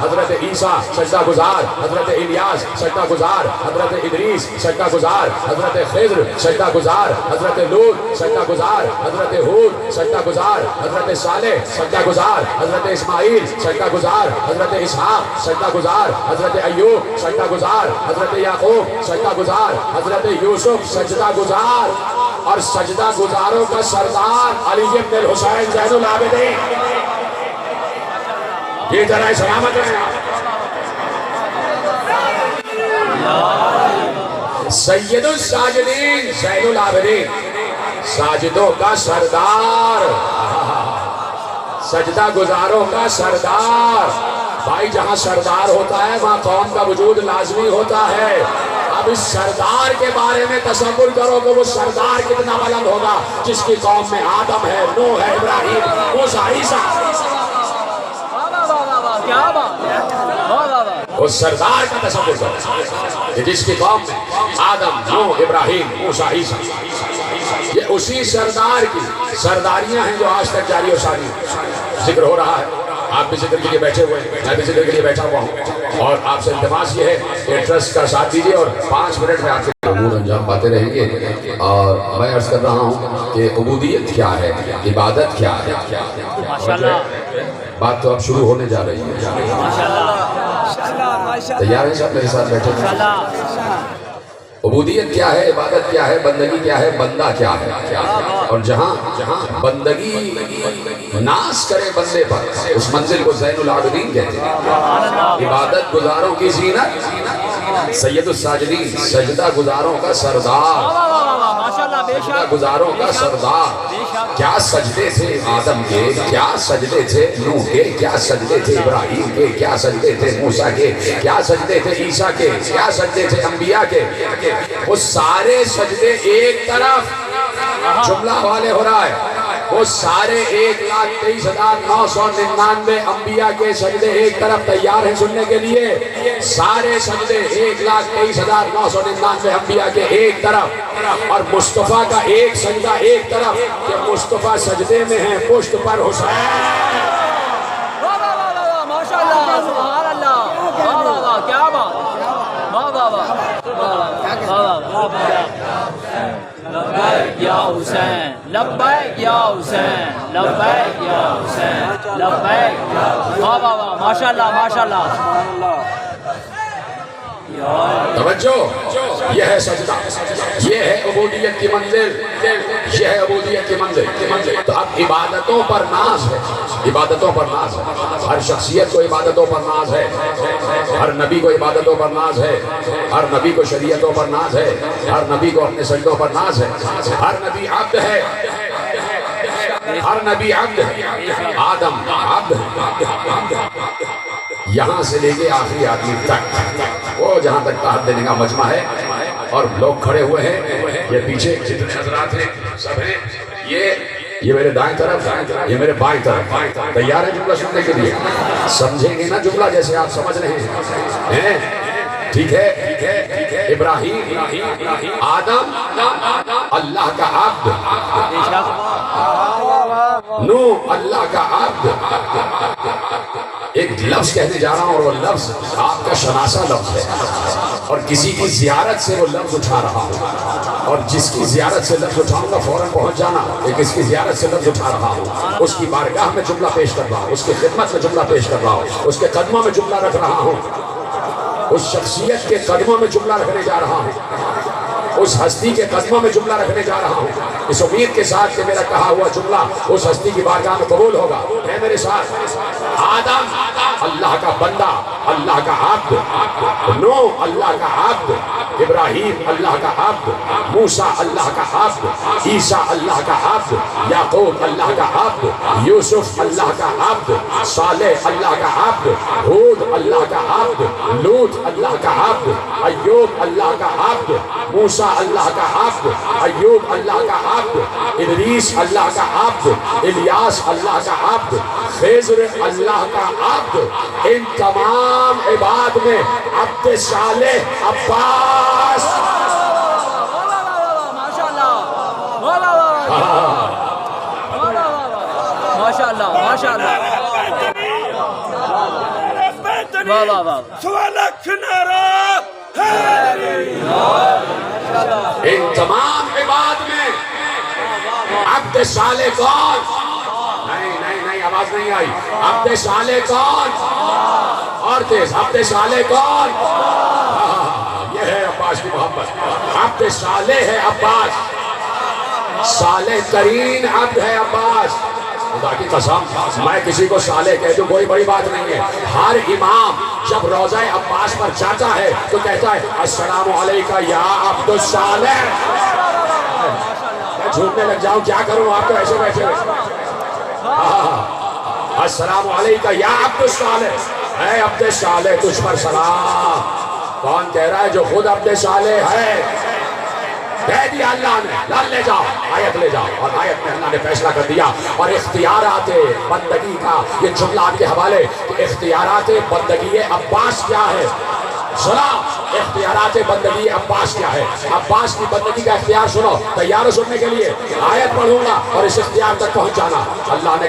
حضرت عیسیٰ سجدہ گزار حضرت الیاس سجدہ گزار حضرت ادریس سجدہ گزار حضرت خضر سجدہ گزار حضرت لوط سجدہ گزار حضرت ہود سجدہ گزار حضرت صالح سجدہ گزار حضرت اسماعیل سجدہ گزار حضرت اسحاق سجدہ گزار حضرت ایوب سجدہ گزار حضرت یعقوب سجدہ گزار حضرت یوسف سجدہ گزار اور سجدہ گزاروں کا سردار علی بن الحسین زین العابدین یہ طرح سلامت رہے سید الساجدین زین العابدین ساجدوں کا سردار سجدہ گزاروں کا سردار بھائی جہاں سردار ہوتا ہے وہاں قوم کا وجود لازمی ہوتا ہے اب اس سردار کے بارے میں تصور کرو کہ وہ سردار کتنا بلند ہوگا جس کی قوم میں آدم ہے نوح ہے ابراہیم موسیٰ عیسیٰ کیا بات ہے اس سردار کا تصور کرو کہ جس کی قوم میں آدم نوح ابراہیم موسیٰ عیسیٰ یہ اسی سردار کی سرداریاں ہیں جو آج تک جاری و ساری ذکر ہو رہا ہے آپ بھی ذکر کے لیے بیٹھے ہوئے ہیں میں بھی ذکر کے لیے بیٹھا ہوا ہوں اور آپ سے التماس یہ ہے کہ ٹرسٹ کا ساتھ دیجیے اور 5 منٹ میں آپ کے امور انجام پاتے رہیں گے اور میں عرض کر رہا ہوں کہ عبودیت کیا ہے عبادت کیا ہے ماشاءاللہ بات تو اب شروع ہونے جا رہی ہے تیار ہیں سب میرے ساتھ بیٹھے ہیں عبودیت کیا ہے عبادت کیا ہے بندگی کیا ہے بندہ کیا ہے اور جہاں بندگی ناز کرے بندے پر اس منزل کو زین العابدین کہتے ہیں عبادت گزاروں کی زینت سید الساجدین سجدہ گزاروں کا سردار سجدہ گزاروں کا سردار کیا سجدے تھے آدم کے کیا سجدے تھے نوح کے کیا سجدے تھے ابراہیم کے کیا سجدے تھے موسیٰ کے کیا سجدے تھے عیسیٰ کے کیا سجدے تھے انبیاء کے وہ سارے سجدے ایک طرف جملہ حوالے ہو رہا ہے وہ سارے 1,23,999 انبیاء کے سجدے ایک طرف تیار ہیں سننے کے لیے سارے سجدے 1,23,999 انبیاء کے ایک طرف اور مصطفیٰ کا ایک سجدہ ایک طرف کہ مصطفیٰ سجدے میں ہیں پشت پر حسین ماشاءاللہ سبحان اللہ کیا بات لبیک یا حسین لبیک یا حسین لبیک یا حسین لبیک واہ واہ واہ ماشاءاللہ ماشاءاللہ توجہ یہ ہے سجدہ یہ ہے عبودیت کی منزل یہ ہے عبودیت کی منزل تو اب عبادتوں پر ناز ہے عبادتوں پر ناز ہے ہر شخصیت کو عبادتوں پر ناز ہے ہر نبی کو عبادتوں پر ناز ہے ہر نبی کو شریعتوں پر ناز ہے ہر نبی کو اپنے سجدوں پر ناز ہے ہر نبی عبد ہے ہر نبی عبد ہے آدم عبد یہاں سے لے کے آخری آدمی تک وہ جہاں تک تحت دینے کا مجمع ہے اور لوگ کھڑے ہوئے ہیں یہ پیچھے جتنے حضرات ہیں سب ہیں یہ میرے دائیں طرف یہ میرے بائیں طرف تیار ہے جملہ سننے کے لیے سمجھیں گے نا جملہ جیسے آپ سمجھ رہے ہیں ٹھیک ہے ابراہیم آدم اللہ کا عبد نوح اللہ کا عبد ایک لفظ کہنے جا رہا ہوں اور وہ لفظ آپ کا شناسہ لفظ ہے اور کسی کی زیارت سے وہ لفظ اٹھا رہا ہوں اور جس کی زیارت سے لفظ اٹھاؤں گا فوراً پہنچ جانا ایک اس کی زیارت سے لفظ اٹھا رہا ہوں اس کی بارگاہ میں جملہ پیش کر رہا ہوں اس کی خدمت میں جملہ پیش کر رہا ہوں اس کے قدموں میں جملہ رکھ رہا ہوں اس شخصیت کے قدموں میں جملہ رکھنے جا رہا ہوں اس ہستی کے قدموں میں جملہ رکھنے جا رہا ہوں اس امید کے ساتھ کہ میرا کہا ہوا جملہ اس ہستی کی بارگاہ میں قبول ہوگا ہے میرے ساتھ آدم اللہ کا بندہ اللہ کا عبد نوح اللہ کا عبد ابراہیم اللہ کا عبد موسیٰ اللہ کا عبد عیسیٰ اللہ کا عبد یعقوب اللہ کا عبد یوسف اللہ کا عبد صالح اللہ کا عبد ہود اللہ کا عبد لوط اللہ کا عبد ایوب اللہ کا عبد موسیٰ اللہ کا عبد ایوب اللہ کا عبد ادریس اللہ کا عبد الیاس اللہ کا عبد خضر اللہ کا عبد ان تمام عباد میں عبد صالح عباس ماشاءاللہ ماشاءاللہ ماشاءاللہ واہ واہ واہ سوا لکھ نعرہ حیدری۔ ان تمام عباد میں عبد صالح کون؟ نہیں آواز نہیں آئی۔ عبد صالح کون؟ اور تیز، عبد صالح کون؟ یہ ہے عباس کی محبت۔ عبد صالح ہے عباس، صالح ترین عبد ہے عباس۔ خدا کی قسم میں کسی کو صالح کہہ دوں کوئی بڑی بات نہیں ہے۔ ہر امام جب روضہ عباس پر جاتا ہے تو کہتا ہے السلام علیکہ یا عبد الصالح۔ میں جھوٹنے لگ جاؤں کیا کروں، آپ تو ایسے بیٹھے ہوئے۔ السلام علیکہ یا عبد الصالح، اے عبد صالح تجھ پر سلام۔ کون کہہ رہا ہے؟ جو خود عبد صالح ہے۔ کہہ دیا اللہ نے، لے جاؤ آیت لے جاؤ، اور آیت میں اللہ نے فیصلہ کر دیا۔ اور اختیارات بندگی کا یہ جملہ آپ کے حوالے کہ اختیارات بندگی عباس کیا ہے؟ سنا، اختیارات بندگی عباس کیا ہے؟ عباس کی بندگی کا اختیار سنو، تیار ہو سننے کے لیے؟ آیت پڑھوں گا اور اس اختیار تک پہنچ جانا۔ اللہ نے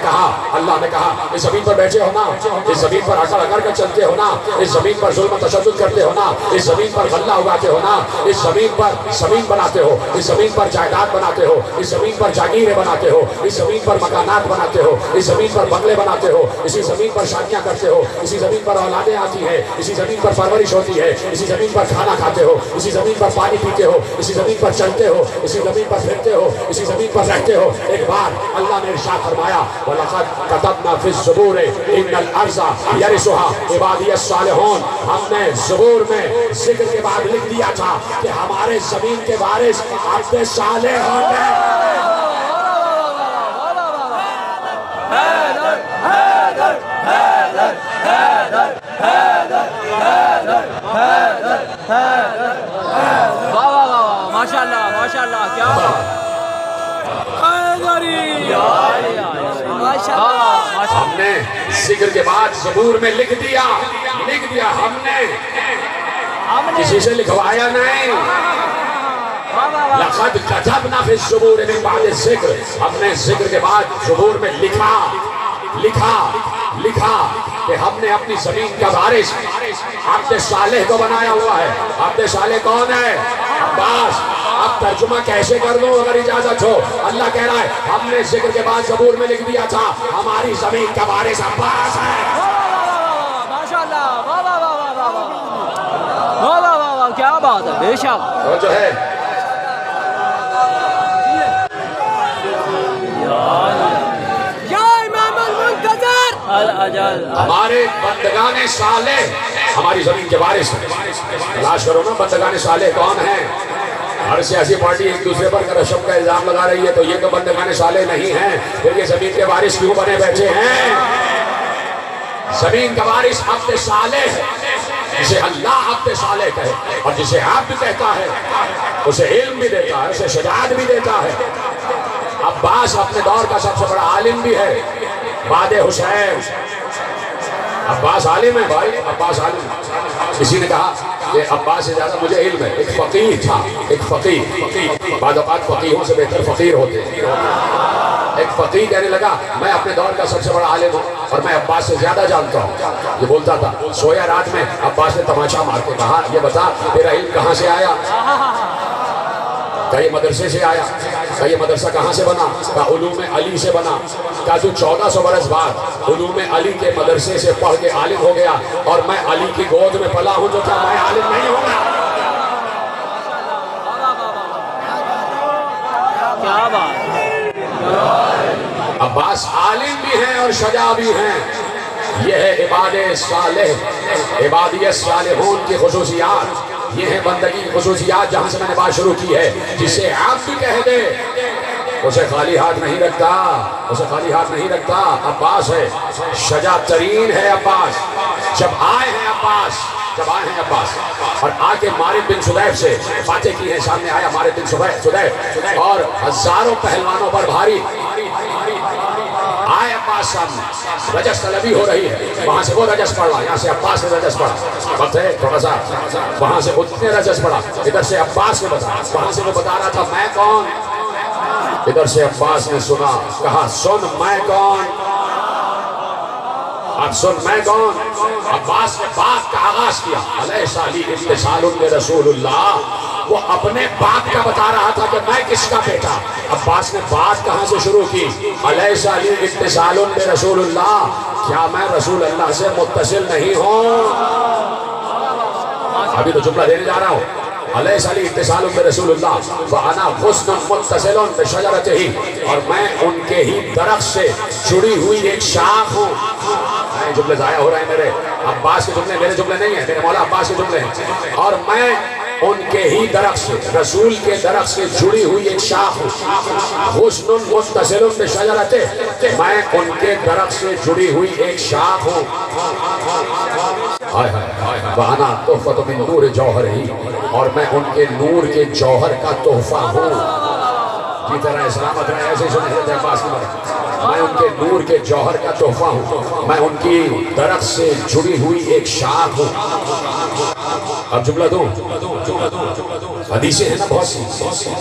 کہا اس زمین پر بیٹھے ہونا، اس زمین پر اکڑ اکڑ کر چلتے ہونا، اس زمین پر ظلم و تشدد کرتے ہونا، اس زمین پر غلہ اگاتے ہونا، اس زمین پر زمین بناتے ہو، اس زمین پر جائیداد بناتے ہو، اس زمین پر جاگیریں بناتے ہو، اس زمین پر مکانات بناتے ہو، اس زمین پر بنگلے بناتے ہو، اسی زمین پر شادیاں کرتے ہو، اسی زمین پر اولادیں آتی ہیں، اسی زمین پر پرورش ہوتی ہے، اسی زمین پر کھانا کھاتے ہو، اسی زمین پر پانی پیتے ہو، اسی زمین پر چلتے ہو، اسی زمین پر پھرتے ہو، اسی زمین پر رہتے ہو۔ ایک بار اللہ نے ارشاد فرمایا وَلَقَدْ كَتَبْنَا فِي الزُّبُورِ إِنَّ الْأَرْضَ يَرِثُهَا عِبَادِيَ الصَّالِحُونَ۔ ہم نے زبور میں ذکر کے بعد لکھ دیا تھا کہ ہمارے زمین کے وارث عبد صالح ہوں گے۔ واہ واہ واہ ماشاءاللہ ماشاءاللہ کیا ہم نے ذکر کے بعد زبور میں لکھ دیا ہم نے کسی سے لکھوایا نہیں۔ لقد كتبنا في الزبور من بعد الذکر، ہم نے ذکر کے بعد زبور میں لکھا کہ ہم نے اپنی زمین کا وارث عبد صالح کو بنایا ہوا ہے۔ عبد صالح کون ہے؟ عباس۔ اب ترجمہ کیسے کر دوں اگر اجازت ہو؟ اللہ کہہ رہا ہے ہم نے ذکر کے بعد زبور میں لکھ دیا تھا ہماری زمین کا وارث عباس ہے۔ ماشاءاللہ واہ واہ واہ واہ واہ واہ واہ کیا بات ہے، بے شک وہ جو ہے یا امام المنتظر ہمارے بندگان صالح ہماری زمین کے وارث ہیں۔ تلاش کرو نا بندگان صالح کون ہیں۔ ہر سیاسی پارٹی ایک دوسرے پر کرپشن کا الزام لگا رہی ہے تو یہ تو بندگان صالح نہیں ہیں، پھر یہ زمین کے وارث کیوں بنے بیٹھے ہیں؟ زمین کا وارث عبد صالح ہے، جسے اللہ عبد صالح کہے، اور جسے عبد کہتا ہے اسے علم بھی دیتا ہے، اسے شجاعت بھی دیتا ہے۔ عباس اپنے دور کا سب سے بڑا عالم بھی ہے بعد حسین۔ عباس عالم ہے بھائی، عباس عالم ہے۔ کسی نے کہا کہ عباس سے زیادہ مجھے علم ہے، ایک فقیر تھا، ایک فقیر، بعض اوقات فقیروں سے بہتر فقیر ہوتے ہیں۔ ایک فقیر کہنے لگا میں اپنے دور کا سب سے بڑا عالم ہوں اور میں عباس سے زیادہ جانتا ہوں۔ یہ بولتا تھا، سویا رات میں عباس نے تماشا مار کے کہا یہ بتا تیرا علم کہاں سے آیا؟ کہا یہ مدرسے سے آیا۔ کہا یہ مدرسہ کہاں سے بنا؟ کہا علوم علی سے بنا۔ کہا تو 1400 برس بعد علوم علی کے مدرسے سے پڑھ کے عالم ہو گیا اور میں علی کی گود میں پلا ہوں جو کیا میں عالم نہیں ہوں گا؟ کیا بات ہے۔ عباس عالم بھی ہیں اور شجاع بھی ہیں۔ یہ ہے عباد صالح، عبادیت صالحون کی خصوصیات، یہ ہے بندگی کی خصوصیات جہاں سے میں نے بات شروع کی ہے۔ جسے عبد کہہ دے اسے خالی ہاتھ نہیں رکھتا، اسے خالی ہاتھ نہیں رکھتا۔ عباس ہے، شجاع ترین ہے عباس۔ جب آئے ہیں عباس اور آ کے مارد بن سدیف سے باتیں کی ہیں، سامنے آیا مارد بن سدیف اور ہزاروں پہلوانوں پر بھاری آئے عباس سامنے، رجس طلبی ہو رہی ہے، وہاں سے وہ رجس پڑا، یہاں سے عباس نے رجس پڑا، وقت ہے تھوڑا سا، وہاں سے اتنے رجس پڑا، ادھر سے عباس نے بتا، وہاں سے وہ بتا رہا تھا میں کون، ادھر سے عباس نے سنا، کہا سن میں کون، اب سن میں کون؟ عباس نے بات کا آغاز کیا علیہ علی اتصال برسول اللہ، وہ اپنے باپ کا بتا رہا تھا کہ میں کس کا بیٹا. عباس نے بات کہاں سے شروع کی؟ علیہ علی اتصال برسول اللہ، کیا میں رسول اللہ سے متصل نہیں ہوں؟ ابھی تو جملہ دینے جا رہا ہوں. علیہ علی اتصال برسول اللہ وَأَنَا غُصْنٌ مُتَّصِلٌ بِشَجَرَتِهِ، اور میں ان کے ہی درخت سے جڑی ہوئی ایک شاخ ہوں. جملے ضائع ہو رہے ہیں میرے. عباس کے جملے میرے جملے نہیں ہیں، میرے مولا عباس کے جملے ہیں. اور میں ان کے ہی درخت سے، رسول کے درخت سے جڑی ہوئی ایک شاخ ہوں. غُصْنٌ مُتَّصِلٌ بِشَجَرَتِهِ، میں ان کے درخت سے جڑی ہوئی ایک شاخ ہوں. وَأَنَا تُحْفَةٌ مِّن نُورِ جَوْهَرِهِ، اور میں ان کے نور کے جوہر کا تحفہ ہوں. کی طرح سلامت رہے ایسے سنے حضرت عباس کی مدد. میں ان کے نور کے جوہر کا تحفہ ہوں، میں ان کی درخت سے جڑی ہوئی ایک شاخ ہوں. اب جملہ دوں، حدیثیں ہیں نا بہت سی.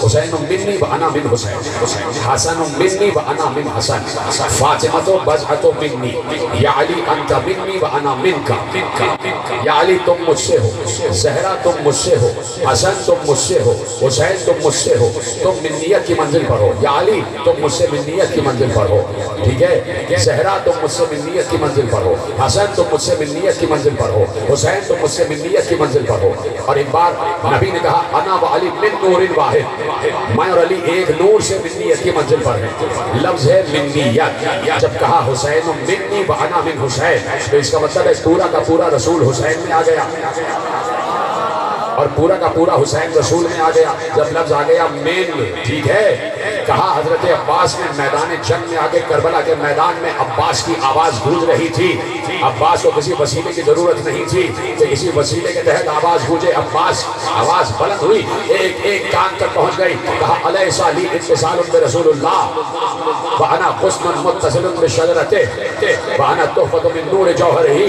حسین منی و انا من حسین، حسن منی و انا من حسن، فاطمہ بضعۃ منی، یا علی انت منی و انا منک. یا علی تم مجھ سے ہو، زہرا تم مجھ سے ہو، حسن تم مجھ سے ہو، حسین تم مجھ سے ہو. تم منیت کی منزل پر ہو. یا علی تم مجھ سے منیت کی منزل پر ہو. ٹھیک ہے. زہرا تم مجھ سے منیت کی منزل پر ہو، حسن تم مجھ سے منیت کی منزل پر ہو، حسین تم مجھ سے منیت کی منزل پر ہو. اور ایک بار نبی نے کہا انا و علی من نور واحد، میں اور علی ایک نور سے منیت کی منزل پر ہے. لفظ ہے منیت. جب کہا حسین منی و انا من حسین، تو اس کا مطلب ہے پورا کا پورا رسول حسین میں آ گیا اور پورا کا پورا حسین رسول میں آ گیا. جب لفظ آ گیا مین، ٹھیک ہے. کہا حضرت عباس نے میدان جنگ میں آگے کربلا کے میدان میں عباس کی آواز گونج رہی تھی. عباس کو کسی وسیلے کی ضرورت نہیں تھی کہ کسی وسیلے کے تحت آواز گونجے. عباس آواز بلند ہوئی، ایک ایک کان تک پہنچ گئی. کہا علیہ علی اتصال برسول اللہ وَأَنَا غُصْنٌ مُتَّصِلٌ بِشَجَرَتِهِ وَأَنَا تُحْفَةٌ مِّن نُورِ جَوْهَرِهِ،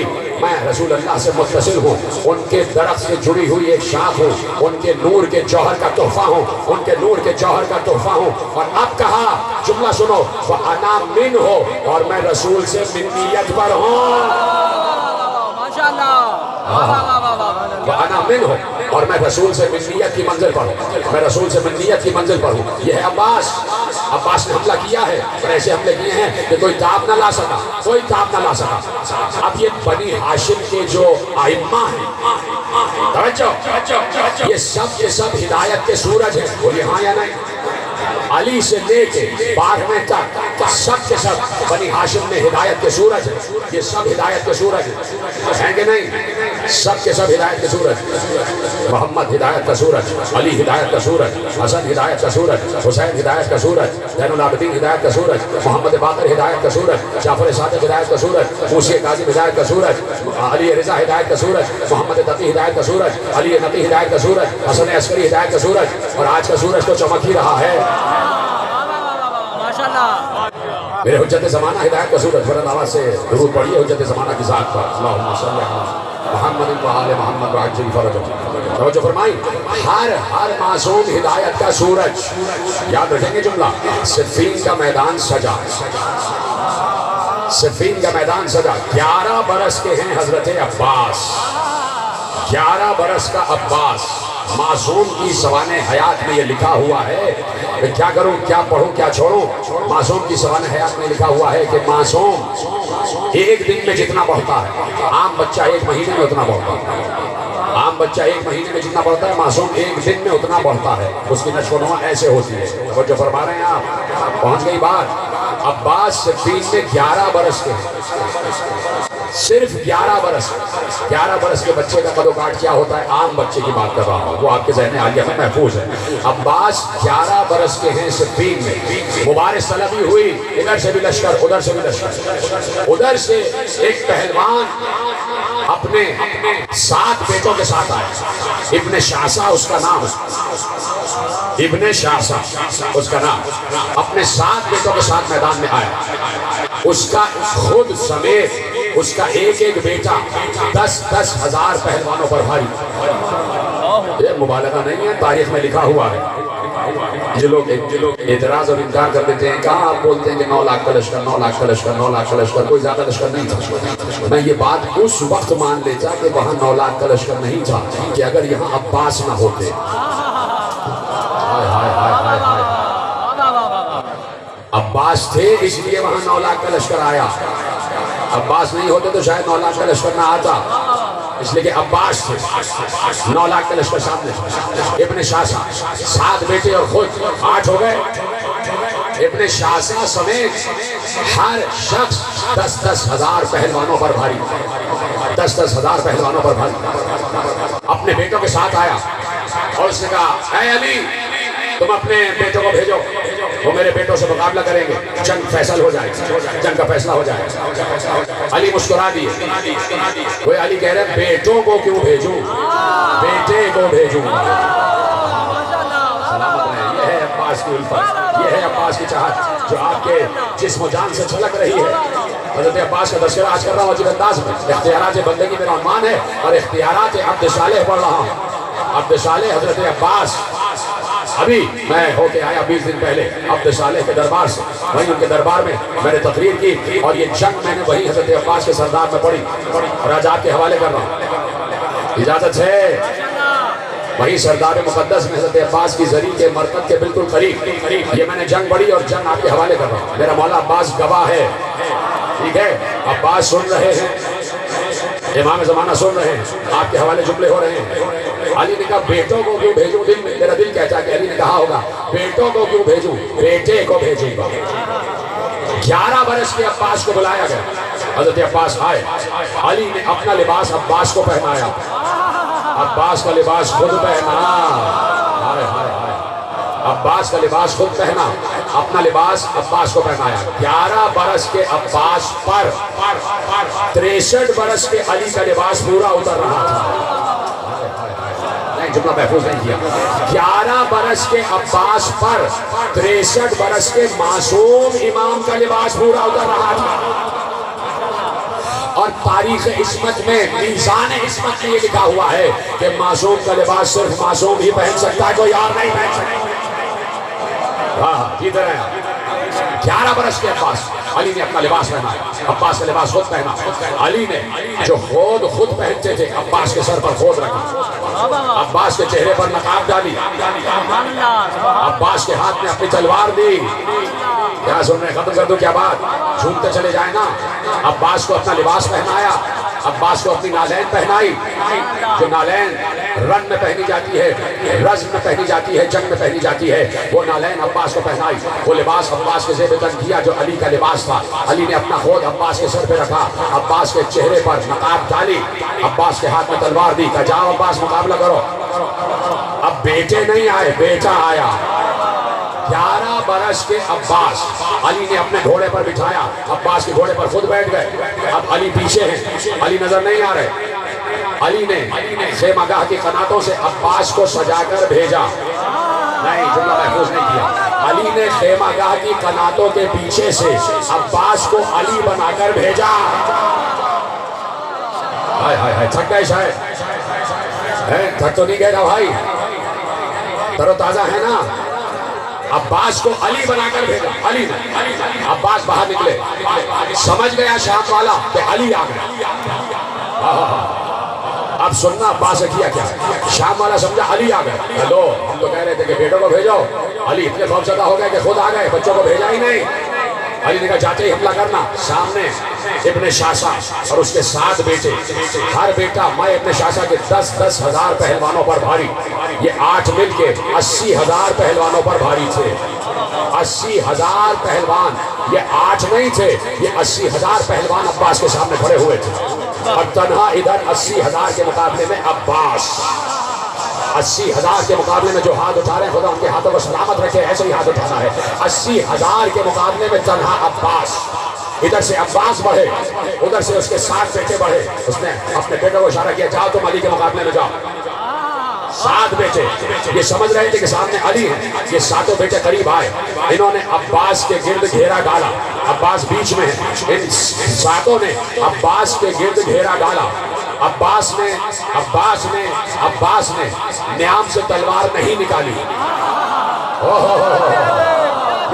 میں رسول اللہ سے متصل ہوں، ان کے درخت سے جڑی ہوئی ایک شاخ ہوں، ان کے نور کے جوہر کا تحفہ ہوں، ان کے نور کے جوہر کا تحفہ ہوں. اور اب کہا جملہ سنو، وَأَنَا مِنْهُ، اور میں رسول سے منیت پر ہوں. ماشاءاللہ. وَأَنَا مِنْهُ، اور میں رسول سے منیت کی منزل پر ہوں، میں رسول سے منیت کی منزل پر ہوں. یہ ہے عباس. عباس نے حملہ کیا ہے اور ایسے حملے کیے ہیں کہ کوئی تاب نہ لا سکا، کوئی تاب نہ لا سکا. اب یہ بنی ہاشم کے جو ائمہ ہیں، توجہ، یہ سب کے سب ہدایت کے سورج ہیں. بولیے ہاں یا نہیں؟ علی سے لے کے 12ویں تک سب کے سب بنی ہاشم میں ہدایت کے سورج ہیں. یہ سب ہدایت کے سورج ہیں کہ نہیں؟ سب کے سب ہدایت کے سورج. محمد ہدایت کا سورج، علی ہدایت کا سورج، حسن ہدایت کا سورج، حسین ہدایت کا سورج، زین العابدین ہدایت کا سورج، محمد باقر ہدایت کا سورج، جعفر صادق ہدایت کا سورج، موسی کاظم ہدایت کا سورج، علی رضا ہدایت کا سورج، محمد تقی ہدایت کا سورج، علی نقی ہدایت کا سورج، حسن عسکری ہدایت کا سورج. اور آج کا سورج تو چمک ہی رہا ہے. میرے حجت زمانہ ہدایت کا سورج. بلند آواز سے درود پڑھیے حجت زمانہ کی ذات پر. اللہم صلی علی محمد و آل محمد وعجل فرجہ. توجہ فرمائی. ہر معصوم ہدایت کا سورج. یاد رکھیں گے جملہ. صفین کا میدان سجا، صفین کا میدان سجا. 11 برس کے ہیں حضرت عباس، 11 برس کا عباس. معصوم کی سوانح حیات میں یہ لکھا ہوا ہے. میں کیا کروں، کیا پڑھوں، کیا چھوڑوں؟ معصوم کی سوانح حیات میں لکھا ہوا ہے کہ معصوم ایک دن میں جتنا پڑھتا ہے، عام بچہ ایک مہینے میں اتنا پڑھتا ہے. عام بچہ ایک مہینے میں جتنا پڑھتا ہے، معصوم ایک دن میں اتنا پڑھتا ہے. اس کی نشو و نما ایسے ہوتی ہے. اور جو فرما رہے ہیں آپ، پہنچ گئی بات. عباس صفین میں 11 برس کے ہیں، صرف 11 برس. 11 برس کے بچے کا قد و کاٹ کیا ہوتا ہے؟ عام بچے کی بات کر رہا ہوں، وہ آپ کے ذہن عالیہ میں محفوظ ہے. عباس 11 برس کے ہیں صفین میں. مبارز طلبی ہوئی، ادھر سے بھی لشکر، ادھر سے بھی لشکر. ادھر سے ایک پہلوان اپنے 7 بیٹوں کے ساتھ آئے. ابن شاسا اس کا نام، ابن شاسا اس کا نام. اپنے 7 بیٹوں کے ساتھ میدان میں آیا. اس کا خود سمیت اس کا ایک ایک بیٹا 10-10 ہزار پہلوانوں پر بھاری. یہ مبالغہ نہیں ہے، تاریخ میں لکھا ہوا ہے. جو لوگ اعتراض اور انکار کر دیتے ہیں، کہاں آپ بولتے ہیں کہ 9 لاکھ کا لشکر، 9 لاکھ کا لشکر، 9 لاکھ کا لشکر، کوئی زیادہ لشکر نہیں تھا۔ میں یہ بات اس وقت مان لیتا کہ وہاں 9 لاکھ کا لشکر نہیں تھا کہ اگر یہاں عباس نہ ہوتے۔ عباس تھے اس لیے وہاں 9 لاکھ کا لشکر آیا، عباس نہیں ہوتے تو شاید 9 لاکھ کا لشکر نہ آتا، اس لیے کہ عباس تھے۔ 9 لاکھ کا لشکر سامنے، ابن شاسا 7 بیٹے اور خود 8 ہو گئے۔ ابن شاسا سمیت ہر شخص 10-10 ہزار پہلوانوں پر بھاری، 10-10 ہزار پہلوانوں پر بھاری، اپنے بیٹوں کے ساتھ آیا اور اس نے کہا اے علی تم اپنے بیٹوں کو بھیجو، وہ میرے بیٹوں سے مقابلہ کریں گے، جنگ فیصل ہو جائے، جنگ کا فیصلہ ہو جائے۔ علی مسکرا دیے، وہ علی کہہ رہے ہیں بیٹوں کو کیوں بھیجوں، بیٹے کو بھیجوں۔ یہ ہے عباس کی الفت، یہ ہے عباس کی چاہت جو آپ کے جسم و جان سے چھلک رہی ہے۔ حضرت عباس کا تذکرہ آج کر رہا ہوں عجیب انداز میں۔ اختیارات بندگی میرا عنوان ہے اور اختیارات عبد صالح پڑھ رہا ہوں۔ عبد صالح حضرت عباس، ابھی میں ہو کے آیا 20 دن پہلے عبد صالح کے دربار سے، وہیں ان کے دربار میں میں نے تقریر کی اور یہ جنگ میں نے وہی حضرت عباس کے سردار میں پڑھی اور آج آپ کے حوالے کر رہا ہوں، اجازت ہے؟ وہی سردار مقدس میں حضرت عباس کی زری کے مرکز کے بالکل قریب یہ میں نے جنگ پڑھی اور جنگ آپ کے حوالے کر رہا ہوں۔ میرا مولا عباس گواہ ہے، ٹھیک ہے؟ عباس سن رہے ہیں، امام زمانہ سن رہے ہیں، آپ کے حوالے جملے ہو رہے ہیں۔ علی نے کہا بیٹوں کو کیوں بھیجوں، دل میں میرا دل کہتا ہے کہ علی نے کہا ہوگا بیٹوں کو کیوں بھیجوں، بیٹے کو بھیجوں گا۔ 11 برس کے عباس کو بلایا گیا، حضرت عباس آئے، علی نے اپنا لباس عباس کو پہنایا، عباس کا لباس خود پہنا، عباس کا لباس خود پہنا، اپنا لباس عباس کو پہنایا۔ 11 برس کے عباس پر 63 برس کے علی کا لباس پورا اتر رہا تھا۔ جملہ محفوظ نہیں کیا۔ 11 برس کے عباس پر 63 برس کے معصوم امام کا لباس پورا اتر رہا تھا، اور تاریخ عصمت میں میزان عصمت میں یہ لکھا ہوا ہے کہ معصوم کا لباس صرف معصوم ہی پہن سکتا ہے، کوئی اور نہیں پہن سکتا۔ ادھر ہے 11 برس کے عباس، علی نے اپنا لباس پہنا، عباس کا لباس خود پہنا۔ علی نے جو خود پہنتے تھے عباس کے سر پر خود رکھا، عباس کے چہرے پر نقاب ڈالی، عباس کے ہاتھ میں اپنی تلوار دی۔ کیا سن رہے، ختم کر دو کیا بات، جھومتے چلے جائیں نا۔ عباس کو اپنا لباس پہنایا، عباس کو اپنی نالین پہنائی، جو نالین رن میں پہنی جاتی ہے، رزم میں پہنی جاتی ہے، جنگ میں پہنی جاتی ہے، وہ نالین عباس کو پہنائی۔ وہ لباس عباس کے زیب تن کیا جو علی کا لباس تھا، علی نے اپنا خود عباس کے سر پہ رکھا، عباس کے چہرے پر نقاب ڈالی، عباس کے ہاتھ میں تلوار دی، کہا جاؤ عباس مقابلہ کرو۔ اب بیٹے نہیں آئے، بیٹا آیا۔ 11 برس کے عباس، علی نے اپنے گھوڑے پر بٹھایا، عباس کے گھوڑے پر خود بیٹھ گئے۔ اب علی پیچھے ہیں، علی نظر نہیں آ رہے۔ علی نے خیمہ گاہ کی قناتوں سے عباس کو سجا کر بھیجا، نہیں جملہ محفوظ نہیں کیا۔ علی نے خیمہ گاہ کی قناتوں کے پیچھے سے عباس کو علی بنا کر بھیجا۔ ہائے ہائے ہائے، تھک گئے شاید، تھک تو نہیں گئے نا بھائی، تر و تازہ ہے نا۔ عباس کو علی بنا کر بھیجا، علی نے۔ عباس باہر نکلے، سمجھ گیا شام والا کہ علی آ گیا۔ اب سننا عباس نے کیا کیا، شام والا سمجھا علی آ گیا۔ ہلو، ہم تو کہہ رہے تھے کہ بیٹوں کو بھیجو، علی اتنے خوفزدہ ہو گئے کہ خود آ گئے، بچوں کو بھیجا ہی نہیں۔ علی نے کہا جاتے ہی حملہ کرنا۔ سامنے ابن شاسا اور اس کے 7 بیٹے، ہر بیٹا میں ابن شاسا کے 10-10 ہزار پہلوانوں پر بھاری، یہ 8 مل کے 80,000 پہلوانوں پر بھاری تھے۔ 80,000 پہلوان، یہ 8 نہیں تھے، یہ 80,000 پہلوان عباس کے سامنے کھڑے ہوئے تھے، اور تنہا ادھر 80,000 کے مقابلے میں عباس، 80,000 کے مقابلے میں جو ہاتھ اٹھا رہے ہیں خدا ان کے ہاتھوں کو سلامت رکھے، ایسے ہی ہاتھ اٹھانا ہے۔ 80,000 کے مقابلے میں تنہا عباس، ادھر سے عباس بڑھے، ادھر سے اس کے 7 بیٹے بڑھے۔ اس نے اپنے بیٹوں کو اشارہ کیا جاؤ تم علی کے مقابلے میں جاؤ۔ 7 بیٹے، یہ سمجھ رہے تھے کہ سامنے علی ہیں، یہ 7 بیٹے قریب آئے، انہوں نے عباس کے گرد گھیرا ڈالا، عباس بیچ میں ہے، ان 7 نے عباس کے گرد گھیرا ڈالا۔ عباس نے نیام سے تلوار نہیں نکالی،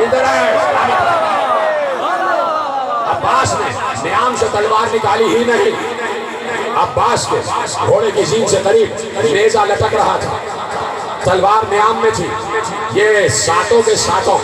ادھر ہے عباس نے نیام سے تلوار نکالی ہی نہیں، عباس کے گھوڑے کی زین سے قریب نیزہ لٹک رہا تھا، تلوار نیام میں تھی، یہ ساتوں کے ساتوں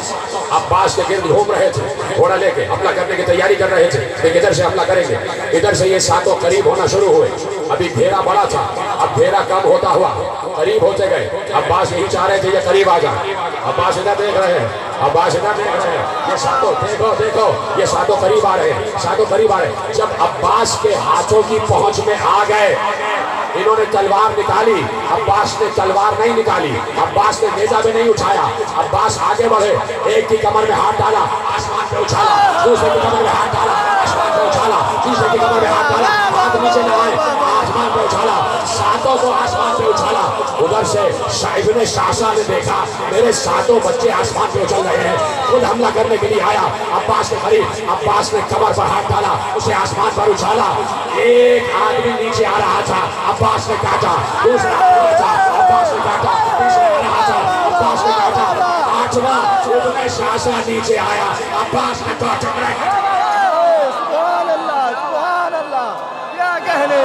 عباس کے گرد گھوم رہے تھے، گھوڑا لے کے حملہ کرنے کی تیاری کر رہے تھے کہ ادھر سے حملہ کریں گے، ادھر سے یہ ساتوں قریب ہونا شروع ہوئے، ابھی گھیرا بڑا تھا، اب گھیرا کم ہوتا ہوا قریب ہوتے گئے، عباس یہی چاہ رہے تھے یہ قریب آ جائیں، عباس ادھر دیکھ رہے ہیں، عباس ادھر دیکھ رہے ہیں، یہ ساتوں دیکھو یہ ساتوں قریب آ رہے ہیں، ساتوں قریب آ رہے ہیں، جب عباس کے ہاتھوں کی پہنچ میں آ گئے، انہوں نے تلوار نکالی، عباس نے تلوار نہیں نکالی، عباس نے نیزہ بھی نہیں اٹھایا، عباس آگے بڑھے، ایک کی کمر میں ہاتھ ڈالا، آسمان پہ اچھالا، دوسرے کی کمر میں ہاتھ ڈالا، آسمان پہ اچھالا، تیسرے کی کمر میں ہاتھ ڈالا، ہاتھ نیچے نہ آئے، آسمان پہ اچھالا، ساتوں کو آسمان پہ اچھالا، ادھر سے ابن شاشا نے دیکھا میرے ساتوں بچے آسمان پہ اچھل رہے ہیں، خود حملہ کرنے کے لیے آیا، عباس کے قریب، عباس نے کمر پر ہاتھ ڈالا، اسے آسمان پر اچھالا، ایک آدمی نیچے آ رہا تھا، عباس نے کاٹا، دوسرا آ رہا تھا، عباس نے کاٹا، تیسرا آ رہا تھا، عباس نے کاٹا، آٹھواں ابن شاشا نیچے آیا، عباس نے کاٹا، سبحان اللہ سبحان اللہ، کیا کہنے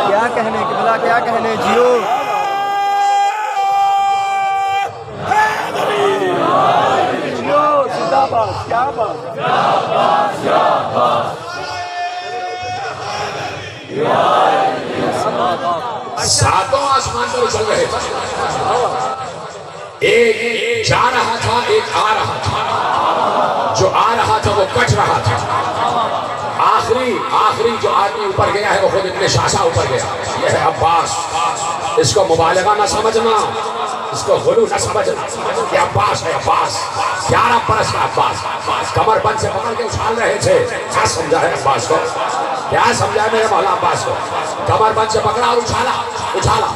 کیا کہنے قبلہ کیا کہنے جیو زندہ باد کیا بات ساتوں آسمان پر اچھل رہے تھے، ایک جا رہا تھا ایک آ رہا تھا، جو آ رہا تھا وہ کٹ رہا تھا، آخری جو آدمی اوپر گیا ہے وہ خود ابن شاشا اوپر گیا، یہ ہے عباس، اس کو مبالغہ نہ سمجھنا، اس کو غلو نہ سمجھنا، یہ عباس ہے، عباس 11 برس کا عباس، کمر بند سے پکڑ کے اچھال رہے تھے، کیا سمجھا ہے عباس کو، کیا سمجھا ہے میرے مولا عباس کو، کمر بند سے پکڑا اور اچھالا،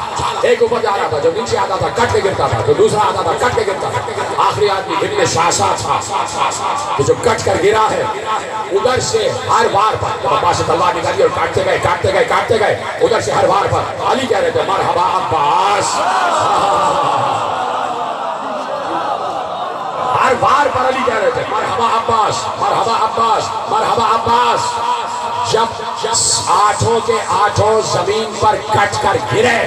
ایک اوپر جا رہا تھا، جو نیچے آتا تھا کٹ کے گرتا تھا، جو دوسرا آتا تھا کٹ کے گرتا تھا، آخری آدمی ابن شاشا تھا کہ جو کٹ کر گرا ہے، ادھر سے ہر بار پر جب عباس سے تلوار نکالی اور کاٹتے گئے، ادھر سے ہر بار پر علی کہہ رہے تھے مرحبا عباس، ہر بار پر علی کہہ رہے تھے مرحبا عباس، مرحبا عباس، مرحبا عباس، جب آٹھوں کے آٹھوں زمین پر کٹ کر گرے،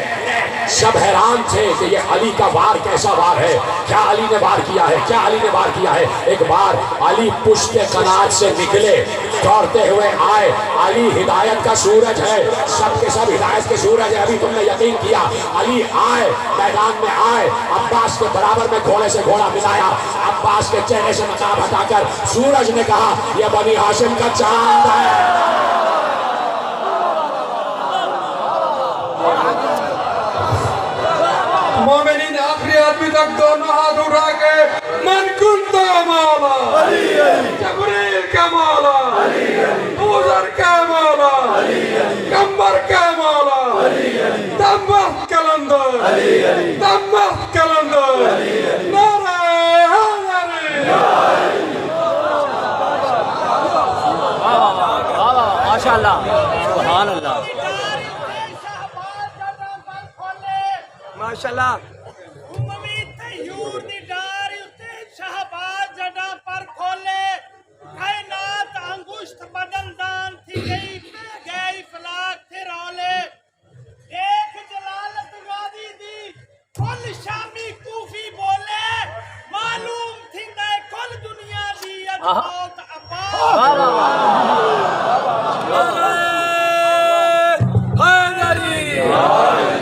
سب حیران تھے کہ یہ علی کا وار کیسا وار ہے، کیا علی نے وار کیا ہے، کیا علی نے وار کیا ہے، ایک بار علی پشت قنات سے نکلے، دوڑتے ہوئے آئے، علی ہدایت کا سورج ہے، سب کے سب ہدایت کے سورج ہے، ابھی تم نے یقین کیا، علی آئے، میدان میں آئے، عباس کے برابر میں گھوڑے سے گھوڑا ملایا، عباس کے چہرے سے نقاب ہٹا کر سورج نے کہا یہ بنی ہاشم کا چاند ہے، مومنین آخری آدمی تک دونوں ہاتھ اٹھا کے من کنتا مولا جبریل کا مولا بوزر کا مولا کمبر کا مولا دمت کلندر نعرہ ماشاءاللہ سبحان اللہ ماشاءاللہ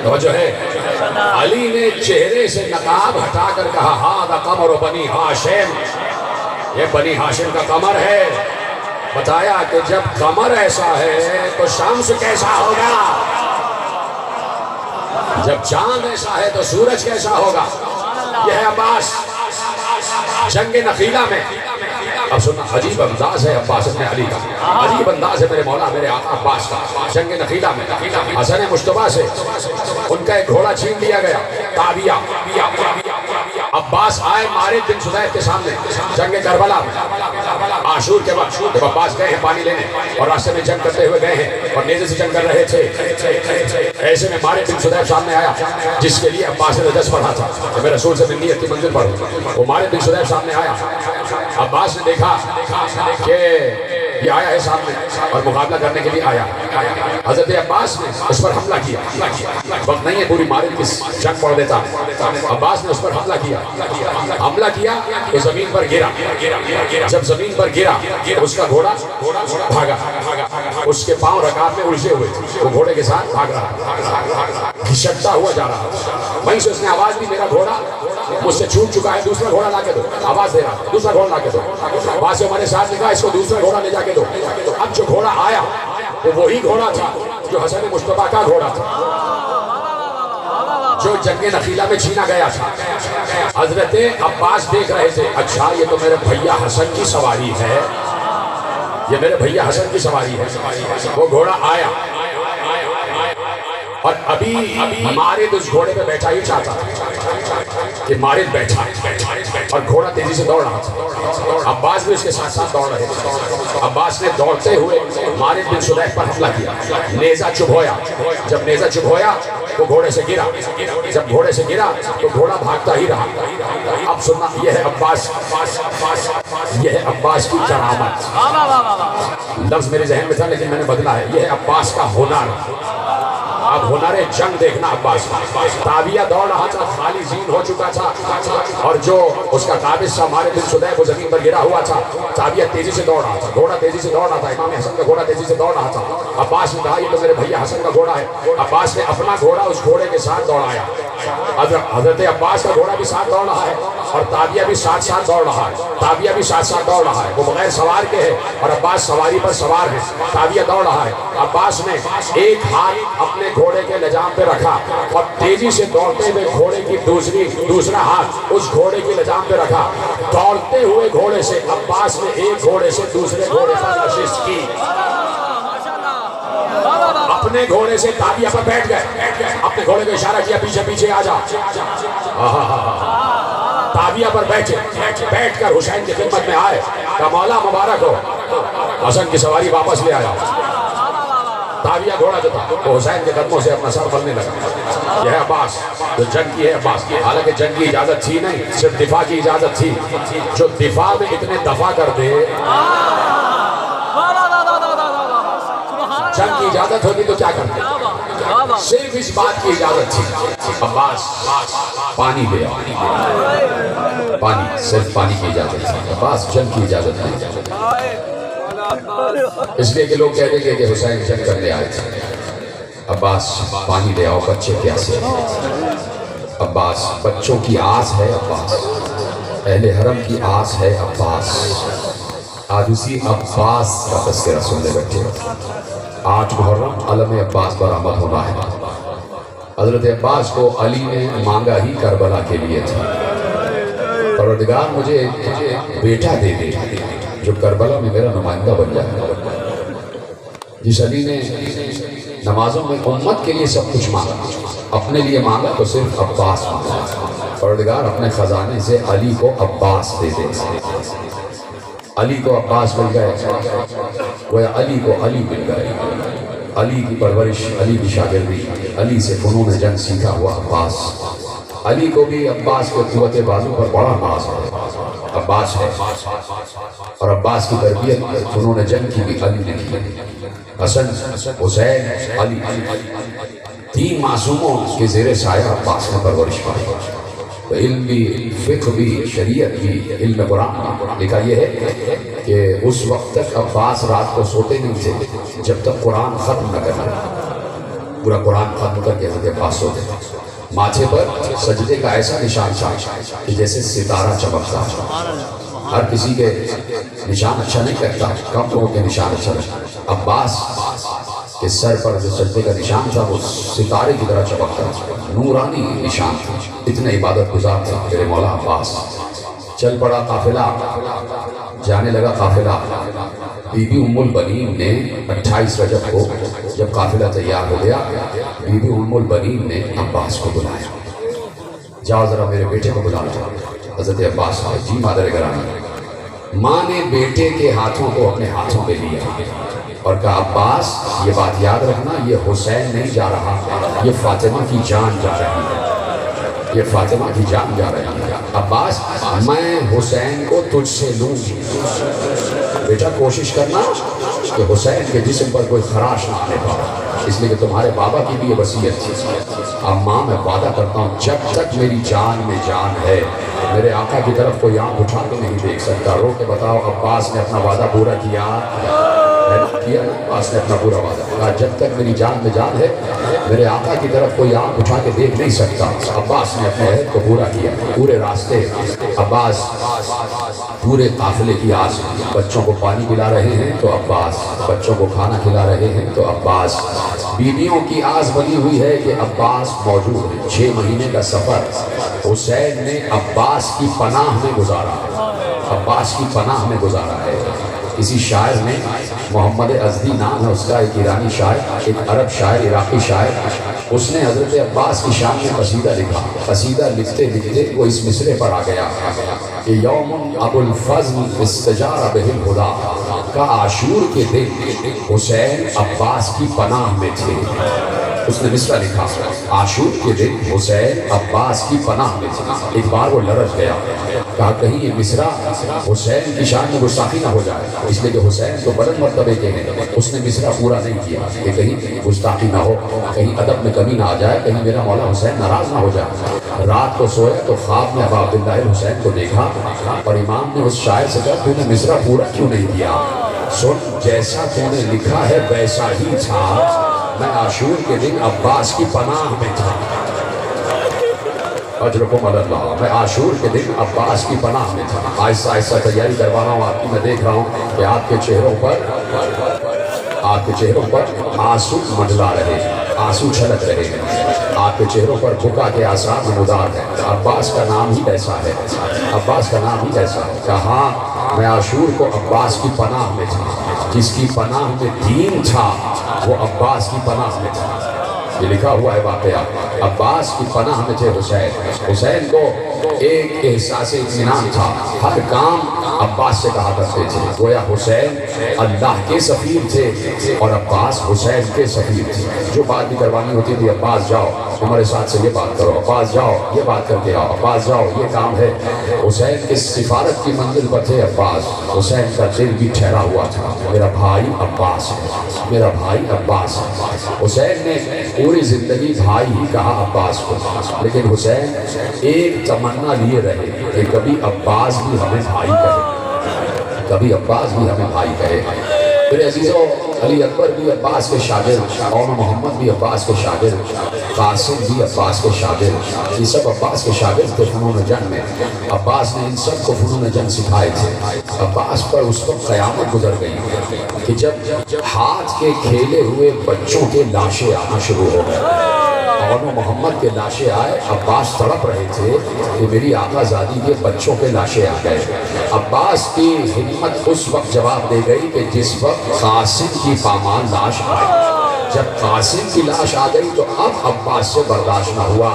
تو جو ہے علی نے چہرے سے نقاب ہٹا کر کہا ہاں قمر بنی ہاشم، یہ بنی ہاشم کا قمر ہے، بتایا کہ جب قمر ایسا ہے تو شمس کیسا ہوگا، جب چاند ایسا ہے تو سورج کیسا ہوگا، یہ ہے عباس جنگ نخیلہ میں اب سننا عجیب انداز ہے عباس ابن علی کا، عجیب انداز ہے میرے مولا میرے آقا عباس کا۔ جنگ نخیلہ میں حسن مصطفیٰ سے ان کا ایک گھوڑا چھین لیا گیا، تابیہ۔ عباس آئے مارد بن سدیف کے سامنے جنگ کربلا میں، عاشور کے وقت جب عباس گئے ہیں پانی لینے اور راستے میں جنگ کرتے ہوئے گئے ہیں اور نیزے سے جنگ کر رہے تھے، ایسے میں مارد بن سدیف سامنے آیا جس کے لیے عباس نے رجس پڑھا تھا کہ میں رسول سے ملنیت کی منزل پر ہوں۔ وہ مارد بن سدیف سامنے آیا، عباس نے دیکھا کہ یہ آیا ہے سامنے اور مقابلہ کرنے کے لیے آیا۔ حضرت عباس نے اس پر حملہ کیا، وقت نہیں ہے پوری مارد کی جنگ پڑھ دیتا، عباس نے اس پر حملہ کیا تو زمین پر گرا۔ جب زمین پر گرا اس کا گھوڑا بھاگا، اس کے پاؤں رکاب میں الجھے ہوئے، وہ گھوڑے کے ساتھ بھاگ رہا، گھسٹتا ہوا جا رہا۔ وہیں سے اس نے آواز دی میرا گھوڑا مجھ سے چھوٹ چکا ہے، دوسرا گھوڑا لا کے دو۔ آواز دے رہا دوسرا گھوڑا لا کے دو۔ عباس ہمارے ساتھ نے کہا اس کو دوسرا گھوڑا لے جا کے دو۔ اب جو گھوڑا آیا وہ وہی گھوڑا تھا جو حسن مصطفیٰ کا گھوڑا تھا، جو جنگ نخیلہ میں چھینا گیا تھا۔ حضرت عباس دیکھ رہے تھے، اچھا یہ تو میرے بھیا حسن کی سواری ہے، یہ میرے بھیا حسن کی سواری ہے۔ وہ گھوڑا آیا اور ابھی مارد اس گھوڑے پہ بیٹھا ہی چاہتا کہ مارد بیٹھا اور گھوڑا تیزی سے دوڑ رہا تھا، عباس بھی اس کے ساتھ ساتھ دوڑ رہے تھے۔ عباس نے دوڑتے ہوئے مارد بن سدیف پر حملہ کیا، نیزہ چبھویا۔ جب نیزہ چبھویا تو گھوڑے سے گرا، جب گھوڑے سے گرا تو گھوڑا بھاگتا ہی رہا۔ اب سننا، یہ ہے عباس، یہ ہے عباس کی کرامت۔ لفظ میرے ذہن میں تھا لیکن میں نے بدلا ہے، یہ ہے عباس کا ہنر۔ اب ہنر جنگ دیکھنا عباس کا۔ تابیہ دوڑ رہا تھا، خالی زین ہو چکا تھا اور جو اس کا قابض تھا مارد بن سدیف وہ زمین پر گرا ہوا تھا۔ تابیہ تیزی سے دوڑ رہا تھا، گھوڑا تیزی سے دوڑ رہا تھا، امام حسن کا گھوڑا تیزی سے دوڑ رہا تھا۔ عباس نے کہا یہ تو میرے بھیا حسن کا گھوڑا ہے۔ عباس نے اپنا گھوڑا اس گھوڑے کے ساتھ دوڑایا۔ حضرت عباس کا گھوڑا بھی ساتھ دوڑ رہا ہے اور تابیہ بھی ساتھ ساتھ دوڑ رہا ہے، تابیہ بھی ساتھ ساتھ دوڑ رہا ہے۔ وہ بغیر سوار کے ہے اور عباس سواری پر سوار ہے، تابیہ دوڑ رہا ہے۔ عباس نے ایک ہاتھ اپنے گھوڑے کے لجام پہ رکھا اور تیزی سے دوڑتے ہوئے گھوڑے کی دوسرا ہاتھ اس گھوڑے کی لجام پہ رکھا۔ دوڑتے ہوئے گھوڑے سے عباس نے ایک گھوڑے سے دوسرے گھوڑے پر نشست کی، اپنے گھوڑے سے تابیہ پر بیٹھ گئے، اپنے گھوڑے کو اشارہ کیا پیچھے پیچھے آ جا۔ تابیہ پر بیٹھے، بیٹھ کر حسین کی خدمت میں آئے، کہا مولا مبارک ہو، حسن کی سواری واپس لے آیا۔ تابیہ گھوڑا جو تھا وہ حسین کے قدموں سے اپنا سر بلنے لگا۔ یہ ہے عباس، جو جنگ کی ہے عباس کی، حالانکہ جنگ کی اجازت تھی نہیں، صرف دفاع کی اجازت تھی۔ جو دفاع میں اتنے دفاع کر دے، جنگ کی اجازت ہوتی تو کیا کرتے؟ صرف اس بات کی اجازت تھی، عباس پانی لے آؤ، پانی، صرف پانی کی اجازت تھی، عباس جنگ کی اجازت نہیں۔ اس لیے کہ لوگ کہتے تھے کہ حسین جنگ کرنے آئے تھے، عباس پانی لے آؤ، بچے پیاسے ہیں۔ عباس بچوں کی آس ہے، عباس اہل حرم کی آس ہے، عباس۔ آج اسی عباس کا تذکرہ سننے بیٹھے، 8 محرم علم عباس برآمد ہونا ہے۔ حضرت عباس کو علی نے مانگا ہی کربلا کے لیے تھا، پروردگار مجھے بیٹا دے دے جو کربلا میں میرا نمائندہ بن جائے۔ جس علی نے نمازوں میں امت کے لیے سب کچھ مانگا، اپنے لیے مانگا تو صرف عباس مانگا، پروردگار اپنے خزانے سے علی کو عباس دے دے۔ علی کو عباس مل گئے، گویا علی کو علی مل گئے۔ علی کی پرورش، علی کی شاگردی، علی سے فنون جنگ سیکھا ہوا عباس۔ علی کو بھی عباس کے قوت بازو پر بڑا ناز ہے، عباس ہے، اور عباس کی تربیت فنون جنگ کی بھی علی نے کی۔ حسن، حسین، علی، 3 معصوموں کے زیر سایہ عباس نے پرورش پائی۔ تو علم بھی، فقہ بھی، شریعت بھی، علم قرآن بھی۔ لکھا یہ ہے کہ اس وقت تک عباس رات کو سوتے نہیں تھے جب تک قرآن ختم نہ کرنا، پورا قرآن ختم کر کے حضرت عباس سوتے تھے۔ ماتھے پر سجدے کا ایسا نشان تھا کہ جیسے ستارہ چمکتا ہے۔ ہر کسی کے نشان اچھا نہیں کرتا، کم لوگوں کے نشان اچھا لگتا۔ عباس کے سر پر جو سجدے کا نشان تھا وہ ستارے کی طرح چمکتا تھا، نورانی نشان تھا، اتنا عبادت گزار تھا میرے مولا عباس۔ چل پڑا قافلہ، جانے لگا قافلہ۔ بی بی ام البنین نے 28 رجب کو جب قافلہ تیار ہو گیا، بی بی ام البنین نے عباس کو بلایا، جاؤ ذرا میرے بیٹے کو بلا جاؤ۔ حضرت عباس آئے، جی مادر گرامی۔ ماں نے بیٹے کے ہاتھوں کو اپنے ہاتھوں پہ لیا اور کہا عباس یہ بات یاد رکھنا، یہ حسین نہیں جا رہا، یہ فاطمہ کی جان جا رہی ہے، یہ فاطمہ کی جان جا رہی ہے۔ عباس میں حسین کو تجھ سے لوں گی، بیٹا کوشش کرنا کہ حسین کے جسم پر کوئی خراش نہ آنے پائے، اس لیے کہ تمہارے بابا کی بھی یہ وصیت تھی۔ اب ماں میں وعدہ کرتا ہوں جب تک میری جان میں جان ہے میرے آقا کی طرف کوئی آنکھ اٹھا کے نہیں دیکھ سکتا۔ رو کے بتاؤ عباس نے اپنا وعدہ پورا کیا کیا نا؟ عباس نے اپنا پورا وعدہ کہا جب تک میری جان میں جان ہے میرے آقا کی طرف کوئی آنکھ اٹھا کے دیکھ نہیں سکتا۔ عباس نے اپنے عہد کو پورا کیا، پورے راستے عباس پورے قافلے کی آس، بچوں کو پانی پلا رہے ہیں تو عباس، بچوں کو کھانا کھلا رہے ہیں تو عباس، بیویوں کی آس بنی ہوئی ہے کہ عباس موجود ہے۔ 6 مہینے کا سفر حسین نے عباس کی پناہ میں گزارا، عباس کی پناہ میں گزارا ہے۔ کسی شاعر نے، محمد ازدی نام ہے اس کا، ایک ایرانی شاعر، ایک عرب شاعر، عراقی شاعر، اس نے حضرت عباس کی شان میں قصیدہ لکھا۔ قصیدہ لکھتے لکھتے وہ اس مصرے پر آ گیا کہ یوم ابو الفضل استجار بہ الہدی، کا عاشور کے دن حسین عباس کی پناہ میں تھے۔ اس نے مصرع لکھا، عاشور کے دن حسین عباس کی پناہ میں تھے۔ ایک بار وہ لرز گیا، کہا کہیں یہ مصرع حسین کی شان میں گستاخی نہ ہو جائے، اس لیے کہ حسین تو بلند مرتبے کے ہیں۔ اس نے مصرع پورا نہیں کیا کہ کہیں گستاخی نہ ہو، کہیں ادب میں کمی نہ آ جائے، کہیں میرا مولا حسین ناراض نہ ہو جائے۔ رات کو سویا تو خواب میں ابا عبداللہ حسین کو دیکھا اور امام نے اس شاعر سے کہا تو نے مصرع پورا کیوں نہیں کیا؟ سن جیسا تو نے لکھا ہے ویسا ہی تھا، میں عاشور کے دن عباس کی پناہ میں تھا۔ اجرکم اللہ، میں عاشور کے دن عباس کی پناہ میں تھا۔ آہستہ آہستہ تیاری کروا رہا ہوں آپ کی، میں دیکھ رہا ہوں کہ آپ کے چہروں پر آنسو منڈلا رہے ہیں، آنسو چھلک رہے ہیں، آپ کے چہروں پر بھکا کے آثار نمودار ہیں۔ عباس کا نام ہی ایسا ہے، عباس کا نام ہی ایسا ہے۔ کہاں میں عاشور کو عباس کی پناہ میں تھا، جس کی پناہ میں دین تھا وہ عباس کی پناہ میں تھا۔ یہ لکھا ہوا ہے واقعہ، عباس کی پناہ میں تھے حسین۔ حسین کو ایک احساس اطمینان تھا، ہر کام عباس سے کہا کرتے تھے، گویا حسین اللہ کے سفیر تھے اور عباس حسین کے سفیر تھے۔ جو بات بھی کروانی ہوتی تھی، عباس جاؤ ہمارے ساتھ سے یہ بات کرو، عباس جاؤ یہ بات کر کے آؤ، عباس جاؤ یہ کام ہے۔ حسین کے سفارت کی منزل پر تھے عباس۔ حسین کا دل بھی ٹھہرا ہوا تھا، میرا بھائی عباس ہے، میرا بھائی عباس ہے۔ حسین نے پوری زندگی بھائی ہی کہا عباس کو، لیکن حسین ایک تمنا لیے رہے کہ کبھی عباس بھی ہمیں بھائی کہے، کبھی عباس بھی ہمیں بھائی کہے۔ میرے عزیزوں، علی اکبر بھی عباس کے شاگرد، اور محمد بھی عباس کے شاگرد، قاسم بھی عباس کے شاگرد، یہ سب عباس کے شاگرد تھے فنون جنگ میں۔ عباس نے ان سب کو فنون جنگ سکھائے تھے۔ عباس پر اس وقت قیامت گزر گئی کہ جب ہاتھ کے کھیلے ہوئے بچوں کے لاشیں آنا شروع ہو گئے، اور محمد کے لاشیں آئے، عباس تڑپ رہے تھے کہ میری آقا زادی کے بچوں کے لاشیں آ گئے۔ عباس کی ہمت اس وقت جواب دے گئی کہ جس وقت قاسم کی پامال لاش آئی۔ جب قاسم کی لاش آ گئی تو اب عباس سے برداشت نہ ہوا۔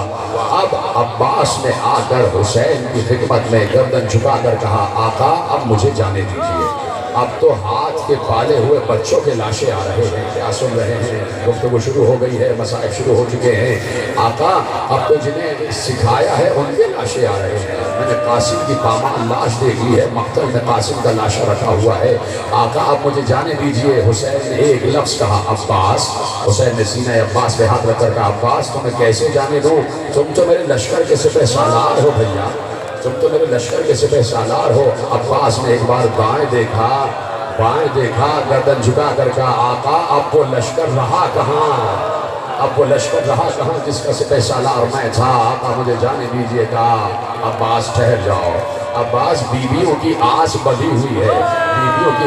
اب عباس نے آ کر حسین کی خدمت میں گردن جھکا کر کہا آقا اب مجھے جانے دیجیے، اب تو ہاتھ کے پالے ہوئے بچوں کے لاشیں آ رہے ہیں۔ کیا سن رہے ہیں؟ گفتگو شروع ہو گئی ہے، مسائل شروع ہو چکے ہیں۔ آقا اب تو جنہیں سکھایا ہے ان کے لاشیں آ رہے ہیں، میں نے قاسم کی پامال لاش دیکھ لی ہے، مقتل میں قاسم کا لاشا رکھا ہوا ہے، آقا اب مجھے جانے دیجیے۔ حسین نے ایک لفظ کہا عباس۔ حسین نے سینہ عباس پہ ہاتھ رکھ کر کہا عباس تمہیں کیسے جانے دوں، تم تو میرے لشکر کے سپہ سالار ہو بھیا، تم تو میرے لشکر کے سپہ سالار ہو۔ عباس نے ایک بار بائیں دیکھا، گردن جھکا کر کہا آقا اب وہ لشکر رہا کہاں، اب وہ لشکر رہا کہاں جس کا سپہ سالار میں تھا، آقا مجھے جانے دیجیے۔ کہا عباس ٹھہر جاؤ۔ عباس بیویوں کی آس بندھی ہوئی ہے، بیویوں کی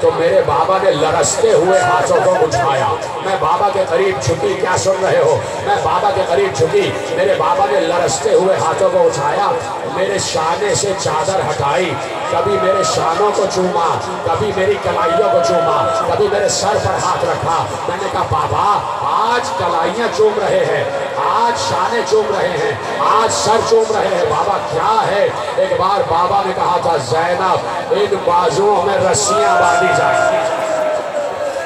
تو میرے بابا نے لرزتے ہوئے ہاتھوں کو اٹھایا. میں بابا کے قریب جھکی. کیا سن رہے ہو؟ میں بابا کے قریب جھکی. میرے بابا نے لرزتے ہوئے ہاتھوں کو اٹھایا, میرے شانے سے چادر ہٹائی, کبھی میرے شانوں کو چوما, کبھی میری کلائیوں کو چوما, کبھی میرے سر پر ہاتھ رکھا. میں نے کہا بابا آج کلائیاں چوم رہے ہیں, آج شانے چوم رہے ہیں, آج سر چوم رہے ہیں, بابا کیا ہے؟ ایک بار بابا نے کہا تھا زینب ان بازوؤں میں رسیاں باندھی جائیں گی,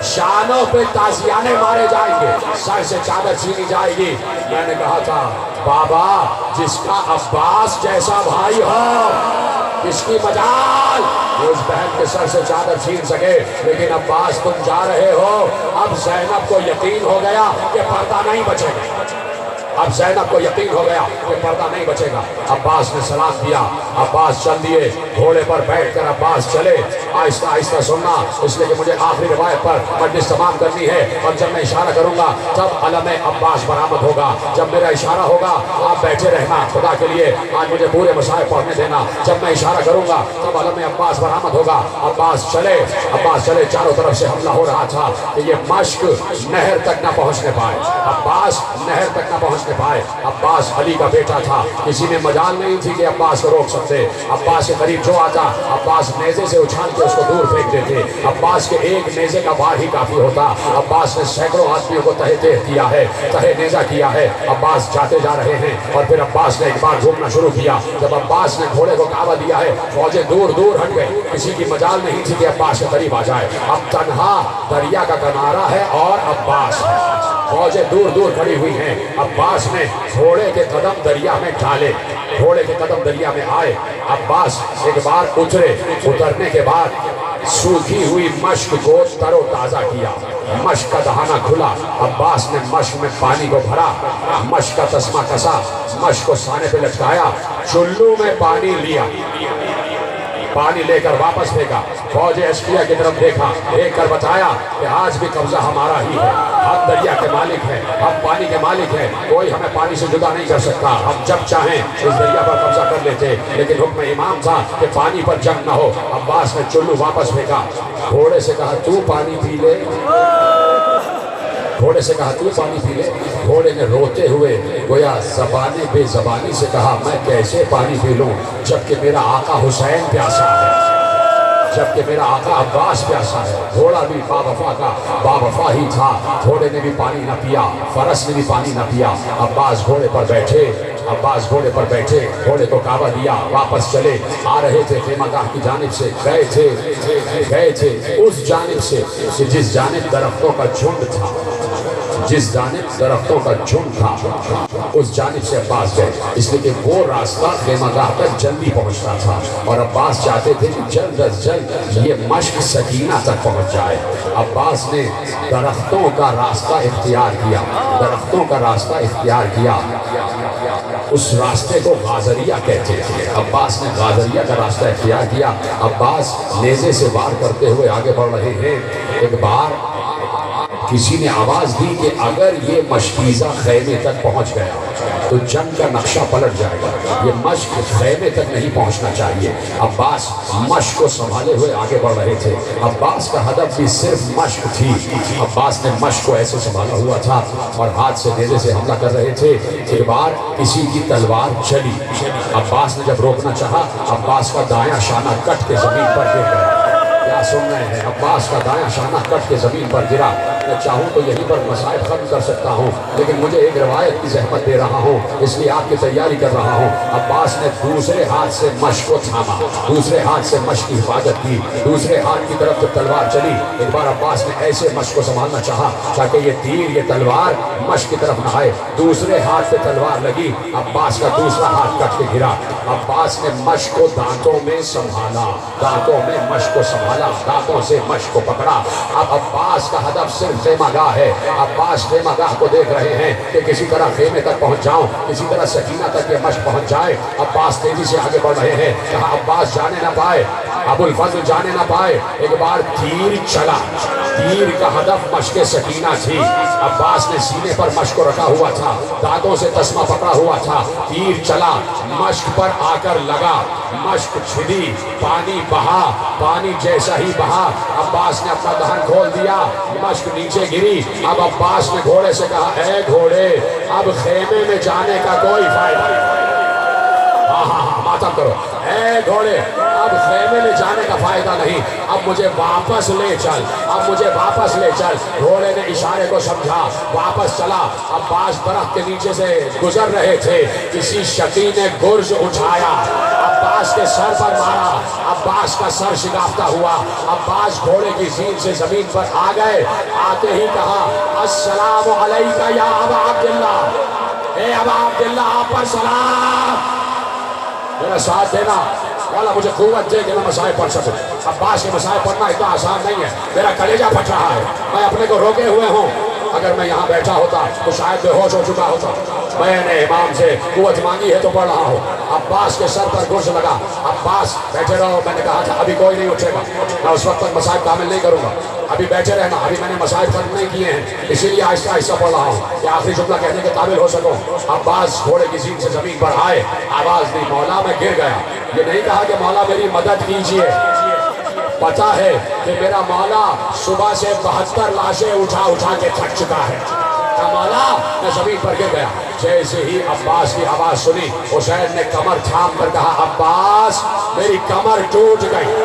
شانوں پہ تازیانے مارے جائیں گے, سر سے چادر چھینی جائے گی. میں نے کہا تھا بابا جس کا عباس جیسا بھائی ہو اس کی مجال اس بہن کے سر سے چادر چھین سکے, لیکن عباس تم جا رہے ہو. اب زینب کو یقین ہو گیا کہ پردہ نہیں بچے گا, اب زینب کو یقین ہو گیا کہ پردہ نہیں بچے گا. عباس نے سلام دیا, عباس چل دیے, گھوڑے پر بیٹھ کر عباس چلے. آہستہ آہستہ سننا, اس لیے کہ مجھے آخری روایت پر مجلس تمام کرنی ہے, اور جب میں اشارہ کروں گا تب علم عباس برآمد ہوگا. جب میرا اشارہ ہوگا آپ بیٹھے رہنا, خدا کے لیے آج مجھے پورے مسائل پڑھنے دینا. جب میں اشارہ کروں گا تب علم عباس برآمد ہوگا. عباس چلے, عباس چلے. چاروں طرف سے حملہ ہو رہا تھا کہ یہ مشک نہر تک نہ پہنچنے پائے, عباس نہر تک نہ پہنچنے پائے. عباس علی کا بیٹا تھا, کسی نے مجال نہیں تھی کہ عباس کو روک سکتے. عباس کے قریب جو آتا عباس نیزے سے اچھال کے اس کو دور پھینک دیتے. عباس کے ایک نیزے کا بار ہی کافی ہوتا. عباس نے سینکڑوں آدمیوں کو تہہ تہہ کیا ہے, تہہ نیزہ کیا ہے. عباس جاتے جا رہے ہیں, اور پھر عباس نے ایک بار گھومنا شروع کیا. جب عباس نے گھوڑے کو کعبہ دیا ہے فوجیں دور دور ہٹ گئی, کسی کی مجال نہیں تھی کہ عباس کے قریب آ جائے. اب تنہا دریا کا کنارہ ہے اور عباس, فوجیں دور دور کھڑی ہوئی ہیں. عباس نے گھوڑے کے قدم دریا میں ڈالے, گھوڑے کے قدم دریا میں آئے. عباس ایک بار اترے, اترنے کے بعد سوکھی ہوئی مشک کو تر و تازہ کیا. مشک کا دہانہ کھلا, عباس نے مشک میں پانی کو بھرا, مشک کا تسمہ کسا, مشک کو سانے پہ لٹکایا, چلو میں پانی لیا, پانی لے کر واپس پھینکا. فوج اشقیہ کی طرف دیکھا, دیکھ کر بتایا کہ آج بھی قبضہ ہمارا ہی ہے, ہم دریا کے مالک ہیں, ہم پانی کے مالک ہیں, کوئی ہمیں پانی سے جدا نہیں کر سکتا. ہم جب چاہیں اس دریا پر قبضہ کر لیتے, لیکن حکم امام تھا کہ پانی پر جنگ نہ ہو. عباس نے چلو واپس پھینکا, گھوڑے سے کہا تو پانی پی لے, گھوڑے سے کہا تو پانی پی لے. گھوڑے نے روتے ہوئے گویا زبان بے زبانی سے کہا میں کیسے پانی پی لوں جبکہ میرا آقا حسین پیاسا ہے, جبکہ میرا آقا عباس پیاسا ہے. گھوڑا بھی باوفا کا باوفا ہی تھا, گھوڑے نے بھی پانی نہ پیا, فرس نے بھی پانی نہ پیا. عباس گھوڑے پر بیٹھے, عباس گھوڑے پر بیٹھے, گھوڑے کو کعبہ دیا, واپس چلے. آ رہے تھے خیمہ گاہ کی جانب سے, گئے تھے اس جانب سے کہ جس جانب درختوں کا جھنڈ تھا, جس جانب درختوں کا جھنڈ تھا اس جانب سے عباس گئے, اس لیے کہ وہ راستہ خیمہ گاہ تک جلدی پہنچتا تھا, اور عباس چاہتے تھے کہ جلد از جلد یہ مشک سکینہ تک پہنچ جائے. عباس نے درختوں کا راستہ اختیار کیا, درختوں کا راستہ اختیار کیا. اس راستے کو غازریہ کہتے ہیں. عباس نے غازریہ کا راستہ اختیار کیا. عباس نیزے سے وار کرتے ہوئے آگے بڑھ رہے ہیں. ایک بار کسی نے آواز دی کہ اگر یہ مشکیزہ خیمے تک پہنچ گیا تو جنگ کا نقشہ پلٹ جائے گا, یہ مشک خیمے تک نہیں پہنچنا چاہیے. عباس مشک کو سنبھالے ہوئے آگے بڑھ رہے تھے. عباس کا ہدف بھی صرف مشک تھی. عباس نے مشک کو ایسے سنبھالا ہوا تھا اور ہاتھ سے نیزے سے حملہ کر رہے تھے. ایک بار کسی کی تلوار چلی, عباس نے جب روکنا چاہا عباس کا دایاں شانہ کٹ کے زمین پر گر گیا. کیا سن رہے ہیں؟ عباس کا دایاں شانہ کٹ کے زمین پر گرا. میں چاہوں تو یہیں پر مسائل ختم کر سکتا ہوں, لیکن مجھے ایک روایت کی زحمت دے رہا ہوں, اس لیے آپ کی تیاری کر رہا ہوں. عباس نے دوسرے ہاتھ سے مشک کو تھاما, دوسرے ہاتھ سے مشک کی حفاظت کی, دوسرے ہاتھ کی طرف جب تلوار چلی ایک بار عباس نے ایسے مشک کو سنبھالنا چاہا تاکہ یہ تیر, یہ تلوار مشک کی طرف نہ آئے. دوسرے ہاتھ پہ تلوار لگی, عباس کا دوسرا ہاتھ کٹ کے گرا. عباس نے مشک کو دانتوں میں سنبھالا, دانتوں میں مشک کو سنبھالا, دانتوں سے مشک کو پکڑا. اب عباس کا ہدف صرف خیمہ گاہ ہے. عباس خیمہ گاہ کو دیکھ رہے ہیں کہ کسی طرح خیمے تک پہنچ جاؤں, کسی طرح سکینہ تک یہ مشق پہنچ جائے. عباس تیزی سے آگے بڑھ رہے ہیں, کہا عباس جانے نہ پائے, ابو الفضل جانے نہ پائے. ایک بار تیر چلا, تیر کا ہدف مشق سکینہ تھی. عباس نے سینے پر مشق کو رکھا ہوا تھا, دانتوں سے تسمہ پکڑا ہوا تھا. تیر چلا, مشق پر آ کر لگا, مشق چھڑی, پانی بہا, پانی جیسا ہی بہا, عباس نے اپنا دہن کھول دیا, مشق نیچے گری. اب عباس نے گھوڑے سے کہا, اے گھوڑے, اب خیمے میں جانے کا کوئی فائدہ نہیں. ہاں ماتم کرو. اے گھوڑے, اب خیمے میں جانے کا فائدہ نہیں, اب مجھے واپس لے چل, اب مجھے واپس لے چل. گھوڑے نے اشارے کو سمجھا, واپس چلا. عباس درخت کے نیچے سے گزر رہے تھے, کسی شقی نے گرز اٹھایا, عباس کے سر پر مارا. عباس کا سر شکافتہ ہوا. عباس گھوڑے کی زین سے زمین پر آ گئے. آتے ہی کہا, السلام علیکہ یا ابا عبداللہ, اے ابا عبداللہ آپ پر سلام. میرا ساتھ دینا والا, مجھے قوت دے کہ میں مسائل پڑھ سکوں. عباس کے مسائل پڑھنا اتنا آسان نہیں ہے, میرا کلیجہ پھٹ رہا ہے, میں اپنے کو روکے ہوئے ہوں. اگر میں یہاں بیٹھا ہوتا تو شاید بے ہوش ہو چکا ہوتا. میں نے امام سے قوت مانگی ہے تو پڑھ رہا ہوں. عباس کے سر پر گرز لگا. عباس بیٹھے رہو, میں نے کہا تھا ابھی کوئی نہیں اٹھے گا, میں اس وقت تک مسائل کامل نہیں کروں گا, ابھی بیٹھے رہنا, ابھی میں نے مسائل ختم نہیں کیے ہیں, اسی لیے آہستہ آہستہ پڑھ رہا ہوں کہ آخری جملہ کہنے کے قابل ہو سکوں. عباس گھوڑے کی زین سے زمین پر آئے, آواز دی, مولا میں گر گیا. یہ نہیں کہا کہ مولا میری مدد کیجئے, پتا ہے کہ میرا مولا صبح سے 72 لاشیں اٹھا کے تھک چکا ہے. مولا میں زمین پر گر گیا. جیسے ہی عباس کی آواز سنی, حسین نے کمر تھام کر کہا, عباس میری کمر ٹوٹ گئی.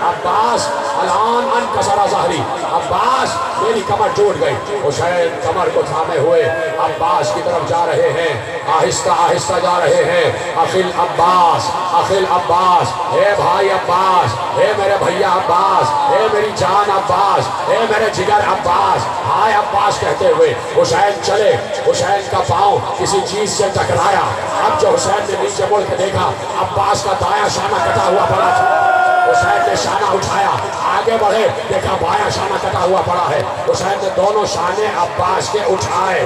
عباس الان انکسر ظہری, عباس میری کمر ٹوٹ گئی. حسین کمر کو تھامے ہوئے عباس کی طرف جا رہے ہیں, آہستہ آہستہ جا رہے ہیں. اخل عباس, اخل عباس, اے بھائی عباس, اے میرے بھیا عباس, اے میری جان عباس, اے میرے جگر عباس, ہائے عباس کہتے ہوئے حسین چلے. حسین کا پاؤں کسی چیز سے ٹکرایا. اب جو حسین نے نیچے مڑ کے دیکھا, عباس کا دایاں شانہ کٹا ہوا پڑا تھا. حسین نے شانہ اٹھایا, آگے بڑھے, دیکھا بایاں شانہ کٹا ہوا پڑا ہے. حسین نے دونوں شانے عباس کے اٹھائے,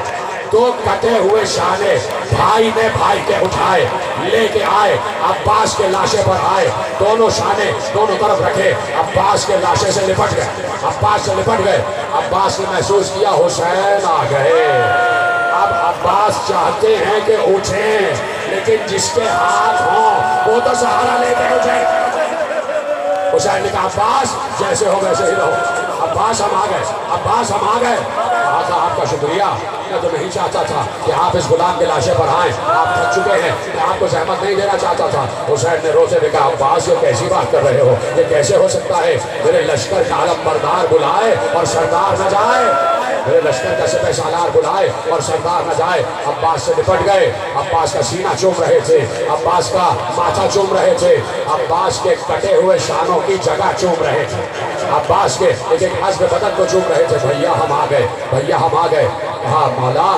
دو کٹے ہوئے شانے بھائی نے بھائی کے اٹھائے, لے کے آئے, عباس کے لاشے پر آئے, دونوں شانے دونوں طرف رکھے, عباس کے لاشے سے لپٹ گئے, عباس سے لپٹ گئے. عباس نے محسوس کیا حسین آ گئے. اب عباس چاہتے ہیں کہ اٹھیں, لیکن جس کے ہاتھ ہوں وہ تو سہارا لے کے اٹھے. حسین نے کہا, عباس جیسے ہو ویسے ہی رہو. عباس ہم آ گئے, عباس ہم آ گئے. آقا آپ کا شکریہ, میں تو نہیں چاہتا تھا کہ آپ اس غلام کے لاشے پر آئیں, آپ تھک چکے ہیں, میں آپ کو زحمت نہیں دینا چاہتا تھا. حسین نے روتے ہوئے کہا, عباس یہ کیسی بات کر رہے ہو, یہ کیسے ہو سکتا ہے, میرے لشکر کا علم بردار بلائے اور سردار نہ جائے, میرے لشکر کا سپہ سالار بلائے اور سردار نہ جائے. عباس سے لپٹ گئے, عباس کا سینہ چوم رہے تھے, عباس کا ماتھا چوم رہے تھے, عباس کے کٹے ہوئے شانوں کی جگہ چوم رہے تھے, عباس کے ایک ایک عزم بدن کو چوم رہے تھے. بھیا ہم آ گئے, بھیا ہم آ گئے. کہا, مولا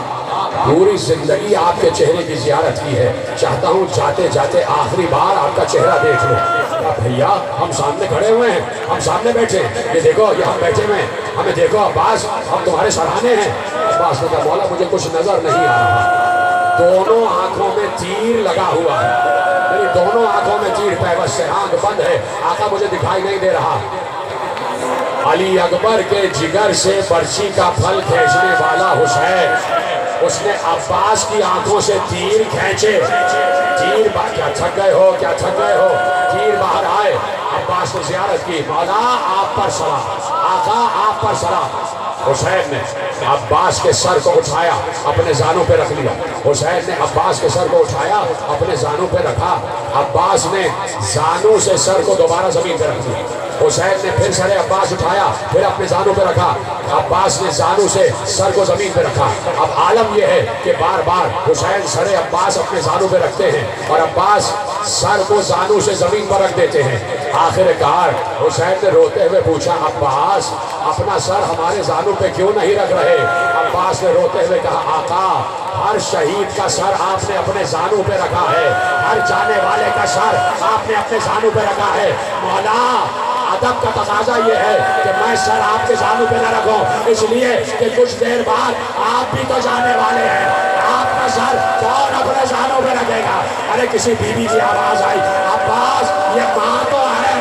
پوری زندگی آپ کے چہرے کی زیارت کی ہے, چاہتا ہوں جاتے جاتے آخری بار آپ کا چہرہ دیکھ لوں. بھیا ہم سامنے کھڑے ہوئے ہیں, ہم سامنے بیٹھے ہیں, یہ دیکھو یہ ہم بیٹھے ہوئے ہیں, ہمیں دیکھو عباس, ہم تمہارے سراہنے ہیں. عباس نے کہا, مولا مجھے کچھ نظر نہیں آ رہا, دونوں آنکھوں میں تیر لگا ہوا ہے, میری دونوں آنکھوں میں تیر پیوست ہے, آنکھ بند ہے, آقا مجھے دکھائی نہیں دے رہا. علی اکبر کے جگر سے برچی کا پھل کھینچنے والا حسین, اس نے عباس کی آنکھوں سے تیر کھینچے. تیر کیا تھک گئے ہو, کیا تھک گئے ہو, تیر باہر آئے. عباس نے زیارت کی, مولا آپ پر سلام, آقا آپ پر سلام. حسین نے عباس کے سر کو اٹھایا, اپنے زانوں پہ رکھ لیا. حسین نے عباس کے سر کو اٹھایا, اپنے زانوں پہ رکھا. عباس نے زانوں سے سر کو دوبارہ زمین پہ رکھ لیا. حسین نے پھر سر عباس اٹھایا, پھر اپنے زانوں پہ رکھا. عباس نے زانوں سے سر کو زمین پہ رکھا. اب عالم یہ ہے کہ بار بار حسین سر عباس اپنے زانوں پہ رکھتے ہیں اور عباس سر کو زانوں سے زمین پر رکھ دیتے ہیں. آخر کار حسین نے روتے ہوئے پوچھا, عباس اپنا سر ہمارے زانوں پہ کیوں نہیں رکھ رہے؟ عباس نے روتے ہوئے کہا, آقا ہر شہید کا سر آپ نے اپنے زانوں پہ رکھا ہے, ہر جانے والے کا سر آپ نے اپنے زانوں پہ رکھا ہے. مولا ادب کا تقاضا یہ ہے کہ میں سر آپ کے زانوں پہ نہ رکھوں, اس لیے کہ کچھ دیر بعد آپ بھی تو جانے والے ہیں, آپ کا سر کون اپنے زانوں پہ رکھے گا؟ ارے کسی بیوی کی آواز آئی, عباس یہ ماں تو ہے,